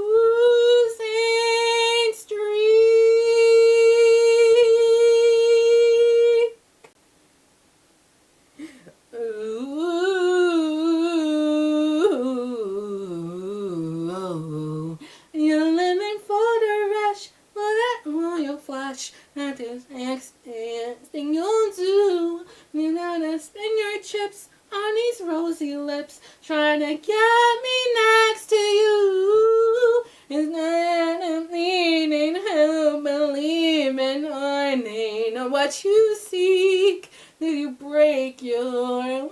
streak. Ooh, you're living for the rush, for that royal flush. That is next thing you'll do. You gotta spin your chips on these rosy lips, trying to get me next to you. It's not a meaning who believe in our name of what you seek. Till you break your losing.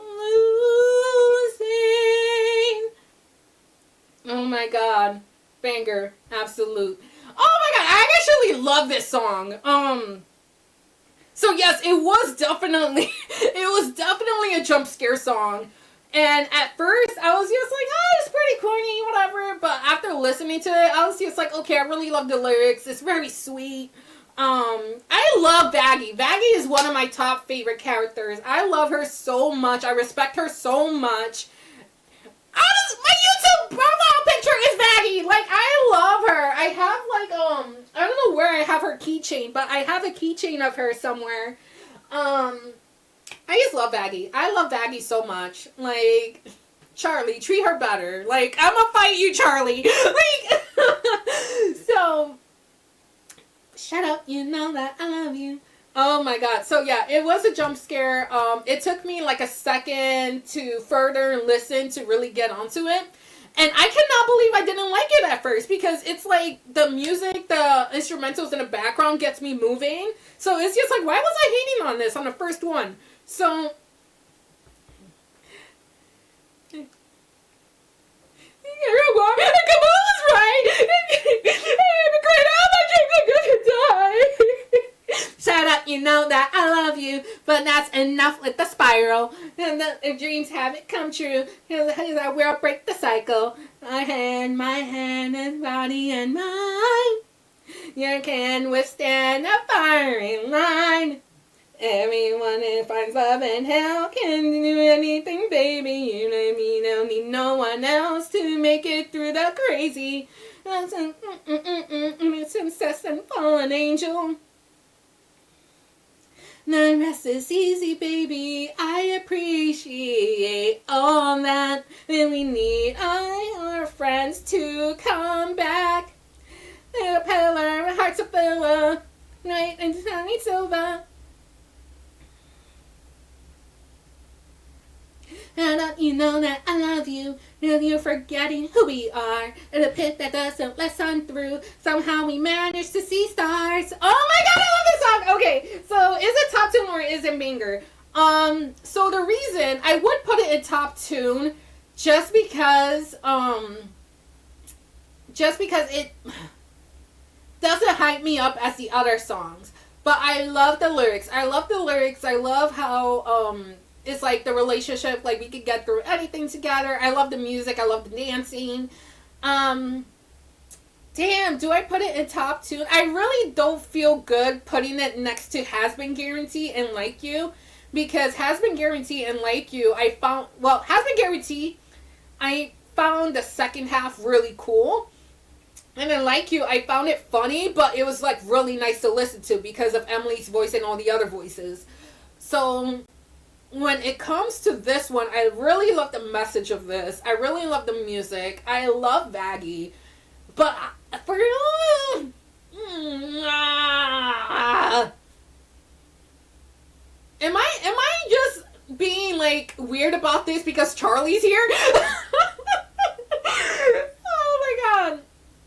Oh my god. Banger. Absolute. Oh my god, I actually love this song. So yes, it was definitely a jump scare song. And at first, I was just like, oh, it's pretty corny, whatever. But after listening to it, I was just like, okay, I really love the lyrics. It's very sweet. I love Baggy. Baggy is one of my top favorite characters. I love her so much. I respect her so much. My YouTube profile picture is Baggy. Like, I love her. I have, like, I don't know where I have her keychain, but I have a keychain of her somewhere. I just love Baggy. I love Baggy so much. Like, Charlie, treat her better. Like, I'm gonna fight you, Charlie. Like, so, shut up, you know that I love you. Oh my god. So yeah, it was a jump scare. It took me like a second to further listen to really get onto it. And I cannot believe I didn't like it at first, because it's like the music, the instrumentals in the background gets me moving. So it's just like, why was I hating on this on the first one? So shut up, you know that I love you, but that's enough with the spiral. And if dreams haven't come true, I will break the cycle. My hand and body and mind. You can withstand a firing line. Everyone who finds love and hell can do anything, baby. You know me, don't need no one else to make it through the crazy. It's incessant fallen angel. The rest is easy, baby. I appreciate all that. And we need all our friends to come back. They're a pillar, my heart's a filler. Night and sunny silver. And you know that I love you. And you're forgetting who we are. In a pit that doesn't let sun through. Somehow we managed to see stars. Oh my god, I love this song. Okay, so is it top tune or is it banger? So the reason I would put it in top tune just because it doesn't hype me up as the other songs. But I love the lyrics. I love how it's like the relationship, like we could get through anything together. I love the music. I love the dancing. Damn, do I put it in top two? I really don't feel good putting it next to Hazbin Guarantee and Like You, because Hazbin Guarantee and Like You, Hazbin Guarantee, I found the second half really cool. And then Like You, I found it funny, but it was like really nice to listen to because of Emily's voice and all the other voices. So when it comes to this one, I really love the message of this. I really love the music. I love Baggy. But for am I just being like weird about this because Charlie's here? Oh my god.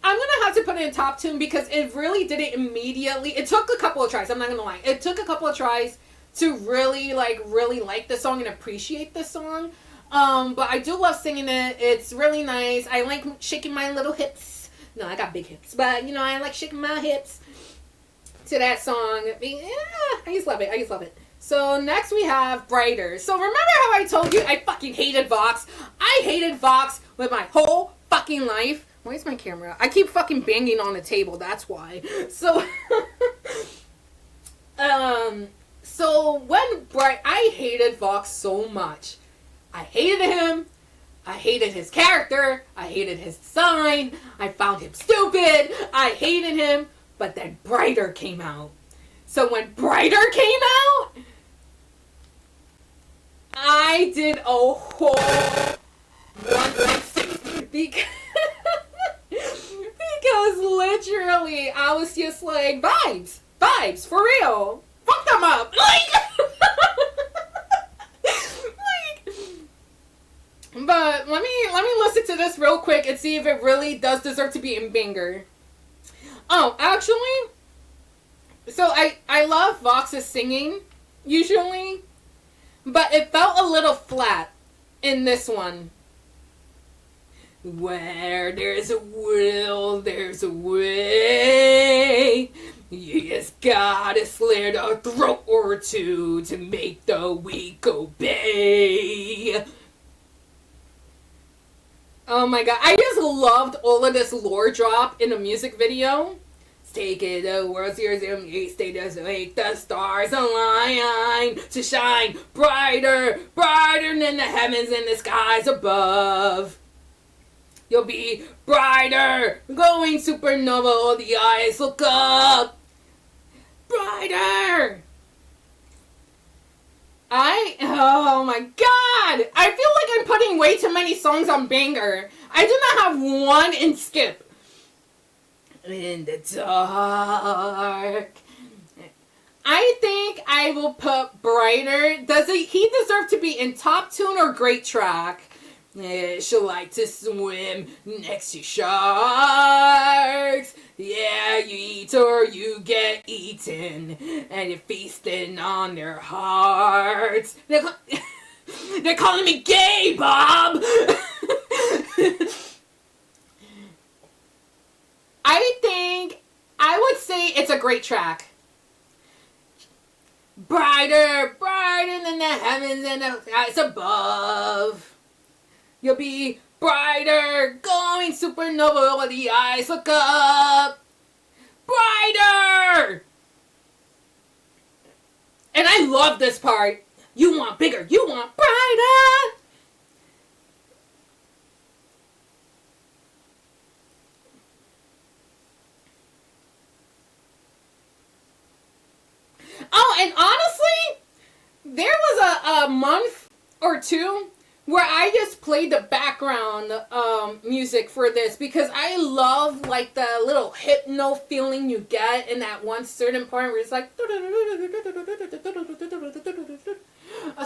I'm gonna have to put it in top two because it really didn't immediately. It took a couple of tries. I'm not gonna lie. It took a couple of tries to really like the song and appreciate the song. But I do love singing it. It's really nice. I like shaking my little hips. No, I got big hips, but you know, I like shaking my hips to that song. Yeah, I just love it. So next we have Brighter. So remember how I told you I fucking hated Vox? I hated Vox with my whole fucking life. Where's my camera? I keep fucking banging on the table, that's why. So, I hated Vox so much. I hated him. I hated his character. I hated his design. I found him stupid. I hated him. But then Brighter came out. So when Brighter came out, I did a whole 160 because literally I was just like, vibes, for real. Fuck them up. But let me listen to this real quick and see if it really does deserve to be in banger. Oh, actually, so I love Vox's singing, usually, but it felt a little flat in this one. Where there's a will, there's a way. You just gotta slit a throat or two to make the weak obey. Oh my god, I just loved all of this lore drop in the music video. Take it, the world's yours, and you stay just make the stars align to shine brighter, brighter than the heavens and the skies above. You'll be brighter, glowing supernova, all the eyes look up. Brighter! Oh my god! I feel like I'm putting way too many songs on banger. I do not have one in skip. In the dark. I think I will put Brighter. Does he deserve to be in top tune or great track? Yeah, she'll like to swim next to sharks. Yeah, you eat or you get eaten, and you're feasting on their hearts. They're calling me gay, Bob. I think I would say it's a great track. Brighter, brighter than the heavens and the skies above. You'll be brighter, going supernova while the eyes look up. Brighter! And I love this part. You want bigger, you want brighter. Oh, and honestly, there was a month or two where I just played the background music for this because I love like the little hypno feeling you get in that one certain part where it's like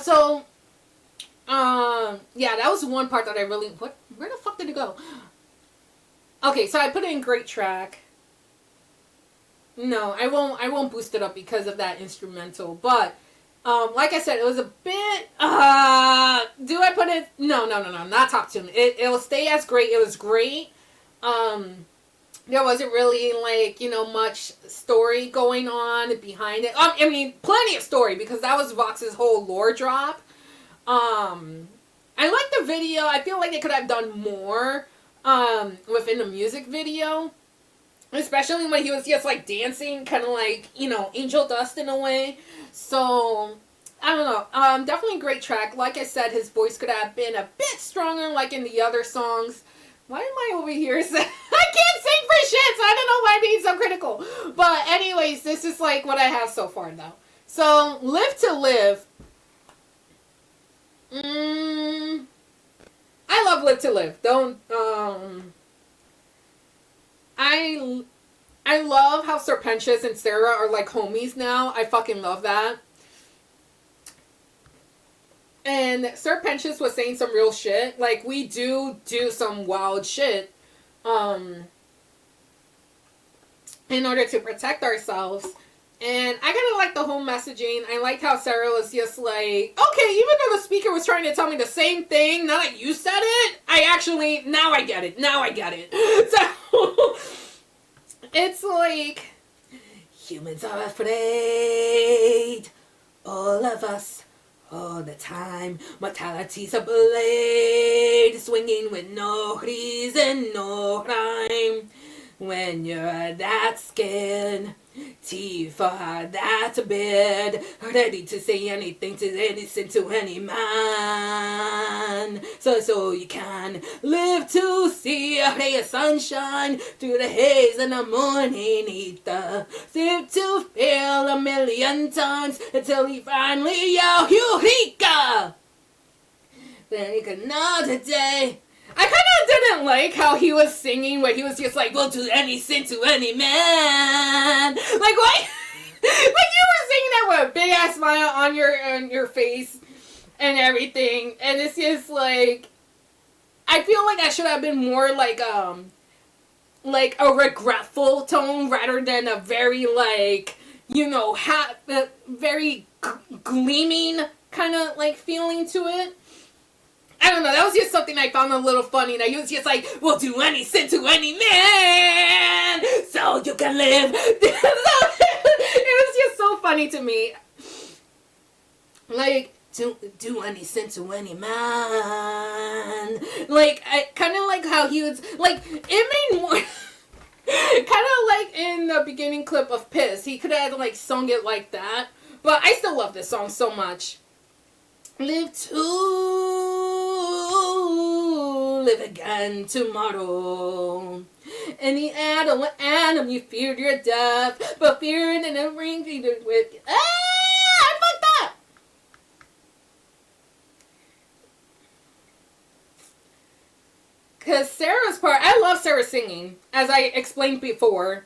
so yeah, that was one part that I really where the fuck did it go? Okay, so I put it in great track. No, I won't boost it up because of that instrumental. But like I said, it was a bit. Do I put it? No, not top tune. It'll stay as great. It was great. There wasn't really like much story going on behind it. I mean, plenty of story because that was Vox's whole lore drop. I like the video. I feel like they could have done more within the music video. Especially when he was just like dancing, kind of like, angel dust in a way. So, I don't know. Definitely a great track. Like I said, his voice could have been a bit stronger like in the other songs. Why am I over here? I can't sing for shit, so I don't know why I'm being so critical. But anyways, this is like what I have so far though. So, Live to Live. I love Live to Live. I love how Serpentious and Sarah are like homies now. I fucking love that. And Serpentious was saying some real shit. Like, we do some wild shit in order to protect ourselves. And I kind of like the whole messaging. I liked how Sarah was just like, okay, even though the speaker was trying to tell me the same thing, now that you said it, now I get it. So, it's like, humans are afraid all of us, all the time. Mortality's a blade, swinging with no reason, no rhyme. When you're that scared, teeth are that bad, ready to say anything to listen to any man. So you can live to see a ray of sunshine through the haze in the morning ether. Live to fail a million times until you finally yell Eureka! Then you can another day. I kind of didn't like how he was singing when he was just like, we'll do any sin to any man. Like, why? Like, you were singing that with a big ass smile on your face and everything. And it's just like, I feel like that should have been more like a regretful tone rather than a very, like, you know, very gleaming kind of, like, feeling to it. I don't know, that was just something I found a little funny. That he was just like, we'll do any sin to any man, so you can live. It was just so funny to me. Like, do any sin to any man. Like, I kind of like how he was, like, it made more, kind of like in the beginning clip of Piss. He could have, like, sung it like that. But I still love this song so much. Live to live again tomorrow. Any atom, you feared your death, but fearing in a ring with. I fucked up. Cause Sarah's part, I love Sarah singing, as I explained before.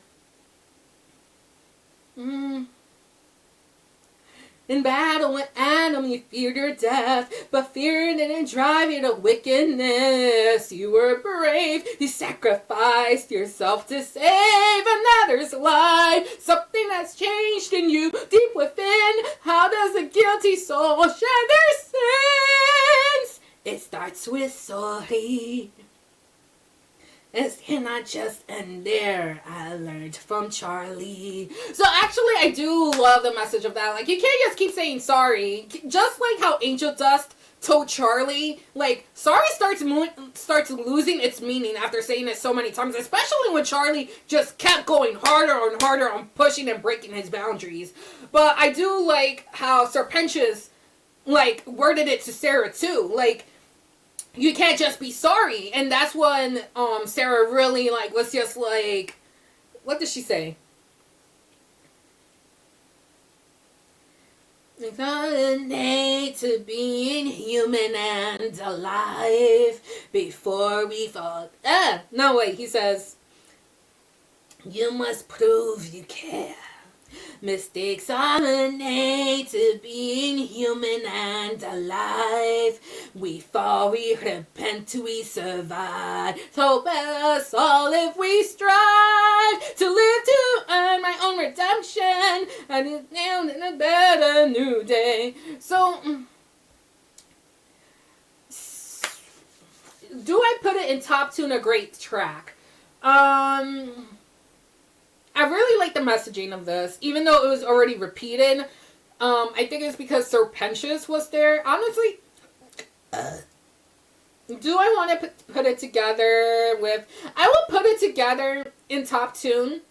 In battle with Adam, you feared your death, but feared didn't drive you to wickedness. You were brave, you sacrificed yourself to save another's life. Something that's changed in you deep within. How does a guilty soul shed their sins? It starts with sorry. It cannot just end there. I learned from Charlie. So actually, I do love the message of that. Like, you can't just keep saying sorry. Just like how Angel Dust told Charlie, like, sorry starts losing its meaning after saying it so many times. Especially when Charlie just kept going harder and harder on pushing and breaking his boundaries. But I do like how Serpentious, like, worded it to Sarah too. Like, you can't just be sorry. And that's when Sarah really, like, was just like, what did she say? It's not a day to being human and alive before we fall. No, wait, he says, you must prove you care. Mistakes are innate to being human and alive. We fall, we repent, we survive. So us all if we strive to live to earn my own redemption, and it's now in a better new day. So, do I put it in top 2 in a great track? I really like the messaging of this, even though it was already repeated. I think it's because Serpentious was there. Honestly, do I want to put it together with... I will put it together in top 2.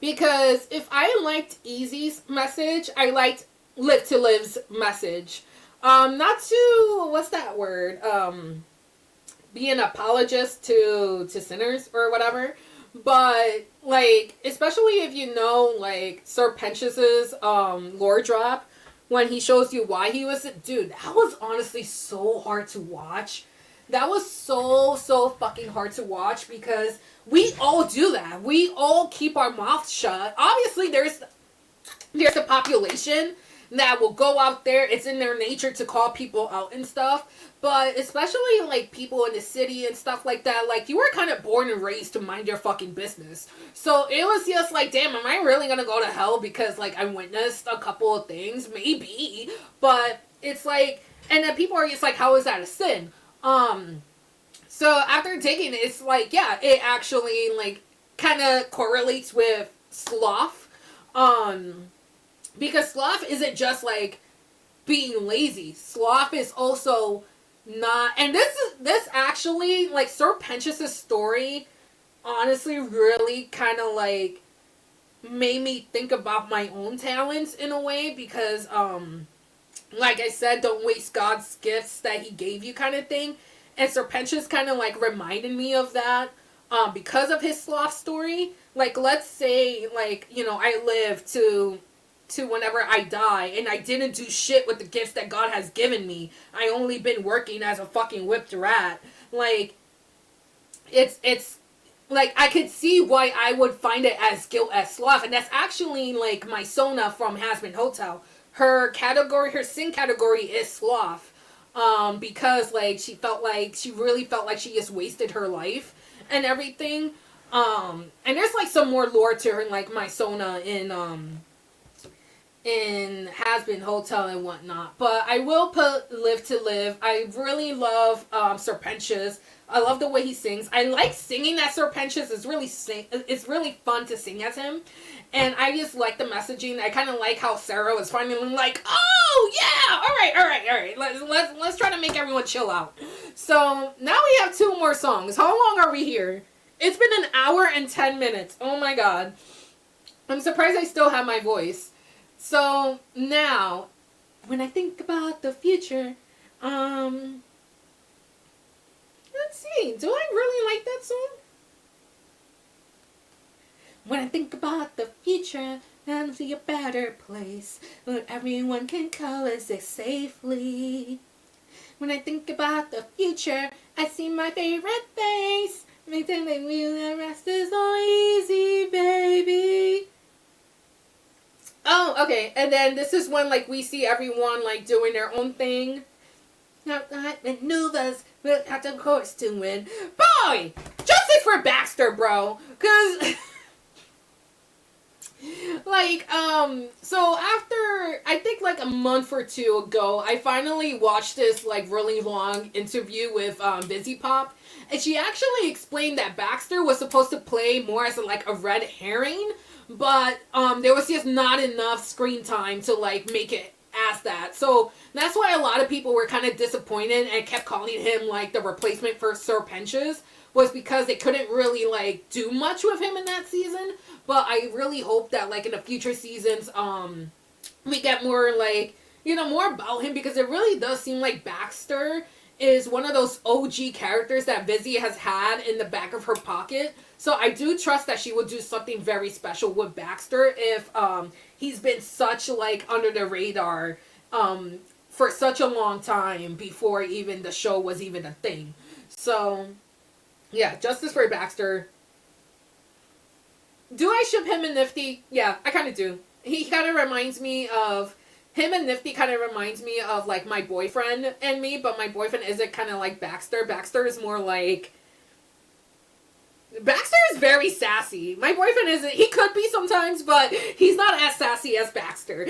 Because if I liked Easy's message, I liked Live to Live's message. Not to... What's that word? Be an apologist to sinners or whatever. But, like, especially if you know, like, Serpentious's lore drop, when he shows you why he was... Dude, that was honestly so hard to watch. That was so fucking hard to watch because we all do that. We all keep our mouths shut. Obviously, there's a population that will go out there. It's in their nature to call people out and stuff. But especially, like, people in the city and stuff like that, like, you were kind of born and raised to mind your fucking business. So it was just like, damn, am I really gonna go to hell because, like, I witnessed a couple of things? Maybe. But it's like, and then people are just like, how is that a sin? So after taking it, it's like, yeah, it actually, like, kind of correlates with sloth. Because sloth isn't just like being lazy. Sloth is also not, and this actually, like, Sir Pentious' story honestly really kind of like made me think about my own talents in a way, because like I said, don't waste God's gifts that he gave you kind of thing. And Serpentius kind of like reminded me of that because of his sloth story. Like, let's say, like, you know, I live to whenever I die, and I didn't do shit with the gifts that God has given me. I only been working as a fucking whipped rat. Like, it's like, I could see why I would find it as guilt as sloth. And that's actually like my Sona from Hazbin Hotel. Her category, her sin category is sloth. Because like she really felt like she just wasted her life and everything. And there's like some more lore to her, like my Sona in Hazbin Hotel and whatnot. But I will put Live to Live. I really love Serpentius. I love the way he sings. I like singing as Serpentius. It's really fun to sing as him. And I just like the messaging. I kind of like how Sarah was finally like, oh yeah, all right. Let's try to make everyone chill out. So now we have 2 more songs. How long are we here? It's been 1 hour and 10 minutes. Oh my god. I'm surprised I still have my voice. So now, when I think about the future, let's see, do I really like that song? When I think about the future, that'll be a better place where everyone can coexist safely. When I think about the future, I see my favorite face. Make them make me the rest is all easy, baby. Oh, okay. And then this is when, like, we see everyone, like, doing their own thing. Not maneuvers, we'll have the course to win. Boy! Justice for Baxter, bro. Because, like, so after, I think, like, a month or 2 ago, I finally watched this, like, really long interview with Busy Pop. And she actually explained that Baxter was supposed to play more as, like, a red herring. But there was just not enough screen time to like make it as that. So that's why a lot of people were kind of disappointed and kept calling him like the replacement for Sir Pentious, was because they couldn't really like do much with him in that season. But I really hope that like in the future seasons we get more like, you know, more about him, because it really does seem like Baxter is one of those OG characters that Vizzy has had in the back of her pocket. So I do trust that she would do something very special with Baxter if he's been such like under the radar for such a long time before even the show was even a thing. So yeah, justice for Baxter. Do I ship him and Nifty? Yeah, I kind of do. He kind of reminds me of him, and Nifty kind of reminds me of like my boyfriend and me, but my boyfriend isn't kind of like Baxter. Baxter is more like, Baxter is very sassy. My boyfriend isn't. He could be sometimes, but he's not as sassy as Baxter.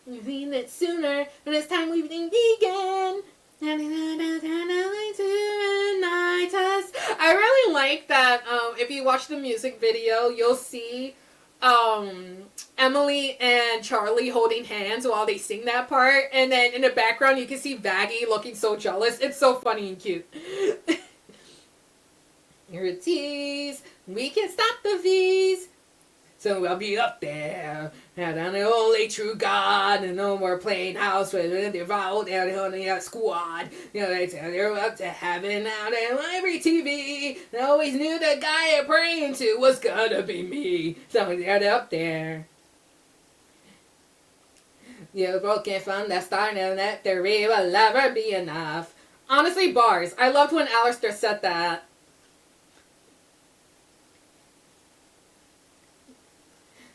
We've seen it sooner, but it's time we began. I really like that. If you watch the music video, you'll see Emily and Charlie holding hands while they sing that part, and then in the background you can see Vaggie looking so jealous. It's so funny and cute. You're a tease. We can stop the V's. So I'll be up there, and I'm the only true God, and no more playing house with the devout and the squad. You know, they're up to heaven out in library TV. I always knew the guy I'm praying to was gonna be me. So they're up there. You're broken from the start, and that there will never be enough. Honestly, bars. I loved when Alistair said that.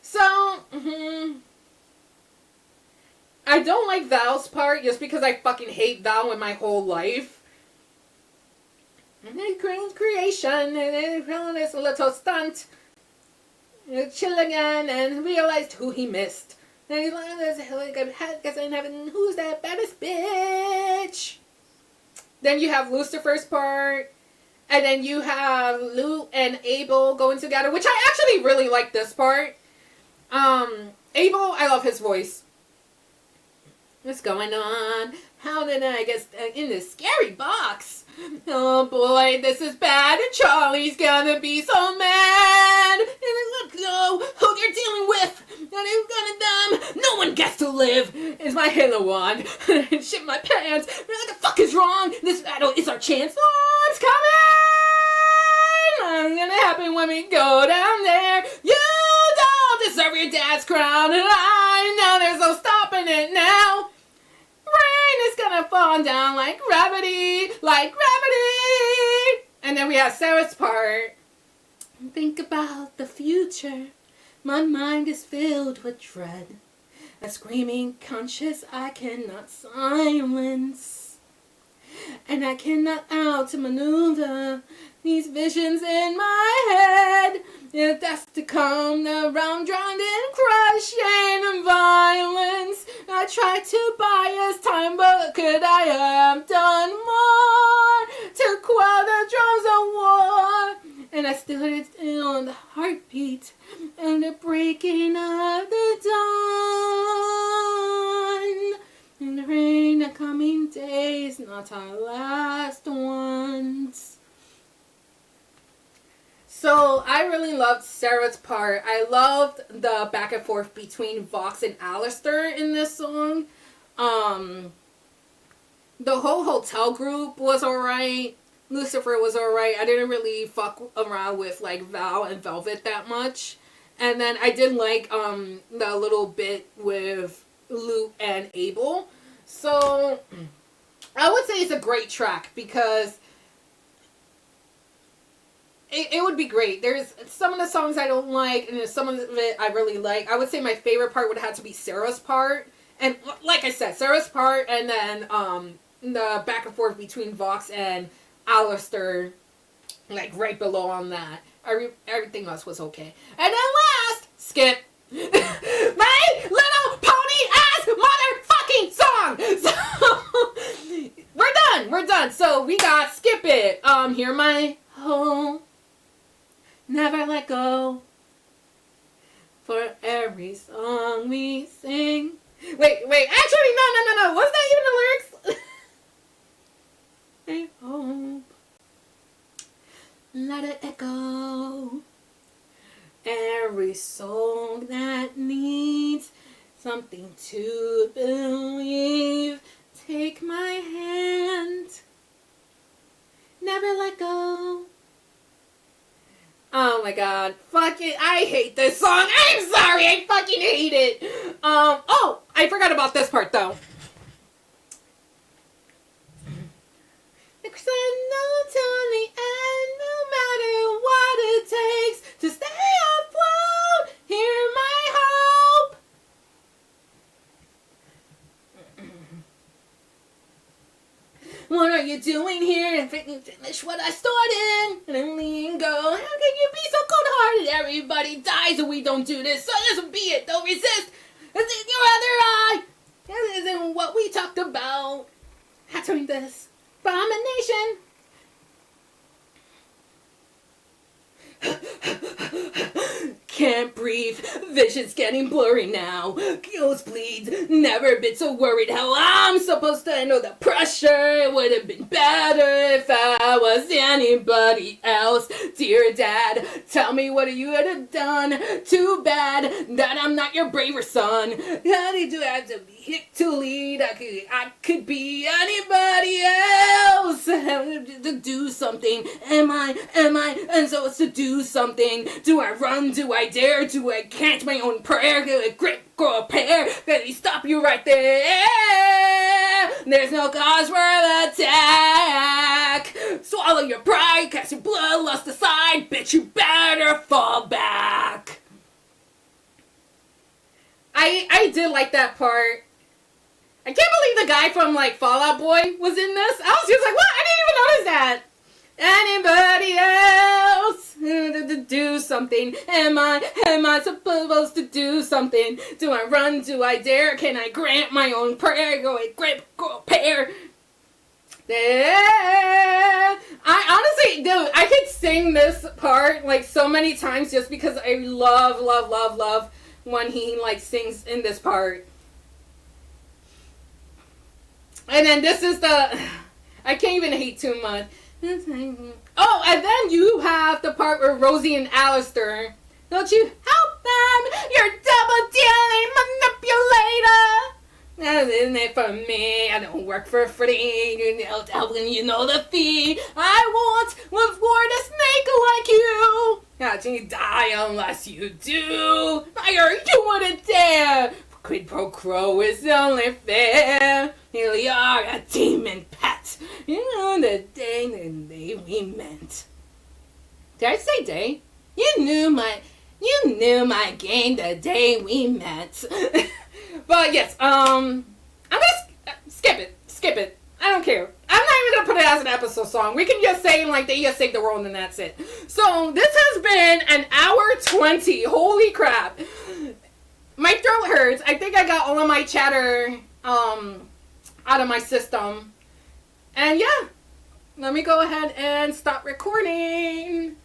So, I don't like Val's part just because I fucking hate Val with my whole life. And then creation, and then this little stunt. Chill again and realized who he missed. And he's like, guess in heaven, who's that baddest bitch? Then you have Lucifer's part. And then you have Luke and Abel going together, which I actually really like this part. Abel, I love his voice. What's going on? How did I get in this scary box? Oh boy, this is bad, and Charlie's gonna be so mad. And look, who you're dealing with. And he's gonna no one gets to live. Is my Halo wand. Shit my pants. What the fuck is wrong? This battle is our chance. Oh, it's coming. What's gonna happen when we go down there? You don't deserve your dad's crown, and I know there's no stopping it now. Rain is gonna fall down like gravity, like gravity. And then we have Sarah's part. Think about the future. My mind is filled with dread. A screaming conscience I cannot silence. And I cannot outmaneuver these visions in my head. If that's to come around, drowned in crushing violence. I tried to buy us time, but could I have done more to quell the drums of war? And I still feel the heartbeat and the breaking of the dawn. And the rain, the coming days, not our last ones. So I really loved Sarah's part. I loved the back and forth between Vox and Alistair in this song. The whole hotel group was alright. Lucifer was alright. I didn't really fuck around with like Val and Velvet that much. And then I did like the little bit with Luke and Abel. So I would say it's a great track because it would be great. There's some of the songs I don't like, and there's some of it I really like. I would say my favorite part would have to be Sarah's part. And like I said, Sarah's part, and then the back and forth between Vox and Alistair, like right below on that. Everything else was okay. And then last, Skip. My Little Pony ass motherfucking song! So, we're done. So we got Skip It. Hear my home. Never let go. For every song we sing. Wait. Actually, no. What's that even the lyrics? I hope. Let it echo. Every soul that needs something to believe. Take my hand. Never let go. Oh my god. Fuck it. I hate this song. I'm sorry. I fucking hate it. Oh, I forgot about this part though. Because I know till the end, no matter what it takes to stay afloat, hear my hope. What are you doing here? And finish what I started. And then lean go. How can you be so cold-hearted? Everybody dies and we don't do this. So this will be it. Don't resist. It's in your other eye. That isn't what we talked about. I'm doing this. Abomination. Can't breathe, vision's getting blurry now. Nosebleeds, never been so worried how I'm supposed to handle the pressure. It would have been better if I was anybody else. Dear Dad, tell me what you would have done. Too bad that I'm not your braver son. How did you have to be hit to lead? I could be anybody else. To do something. Am I? And so it's to do something. Do I run? Do I dare? Do I catch my own prayer? Do I grip or a pair? Can he stop you right there? There's no cause for attack. Swallow your pride, cast your bloodlust aside. Bitch, you better fall back. I did like that part. I can't believe the guy from like Fall Out Boy was in this. I was just like, what? I didn't even notice that. Anybody else to do something? Am I supposed to do something? Do I run? Do I dare? Can I grant my own prayer? Go a grip, go a pair. I honestly, dude, I could sing this part like so many times just because I love when he like sings in this part. And then this is the, I can't even hate too much. Oh, and then you have the part where Rosie and Alistair, don't you help them? You're double dealing manipulator. That isn't it for me. I don't work for free. You know the fee. I won't reward a snake like you. Not you die unless you do. You wouldn't dare. Quid pro quo is only fair. Here we are, a demon pet. You know the day we met. Did I say day? You knew my game the day we met. But yes, I'm gonna skip it. I don't care. I'm not even gonna put it as an episode song. We can just say like they just saved the world and that's it. So this has been an hour 20. Holy crap. My throat hurts. I think I got all of my chatter out of my system. And yeah, let me go ahead and stop recording.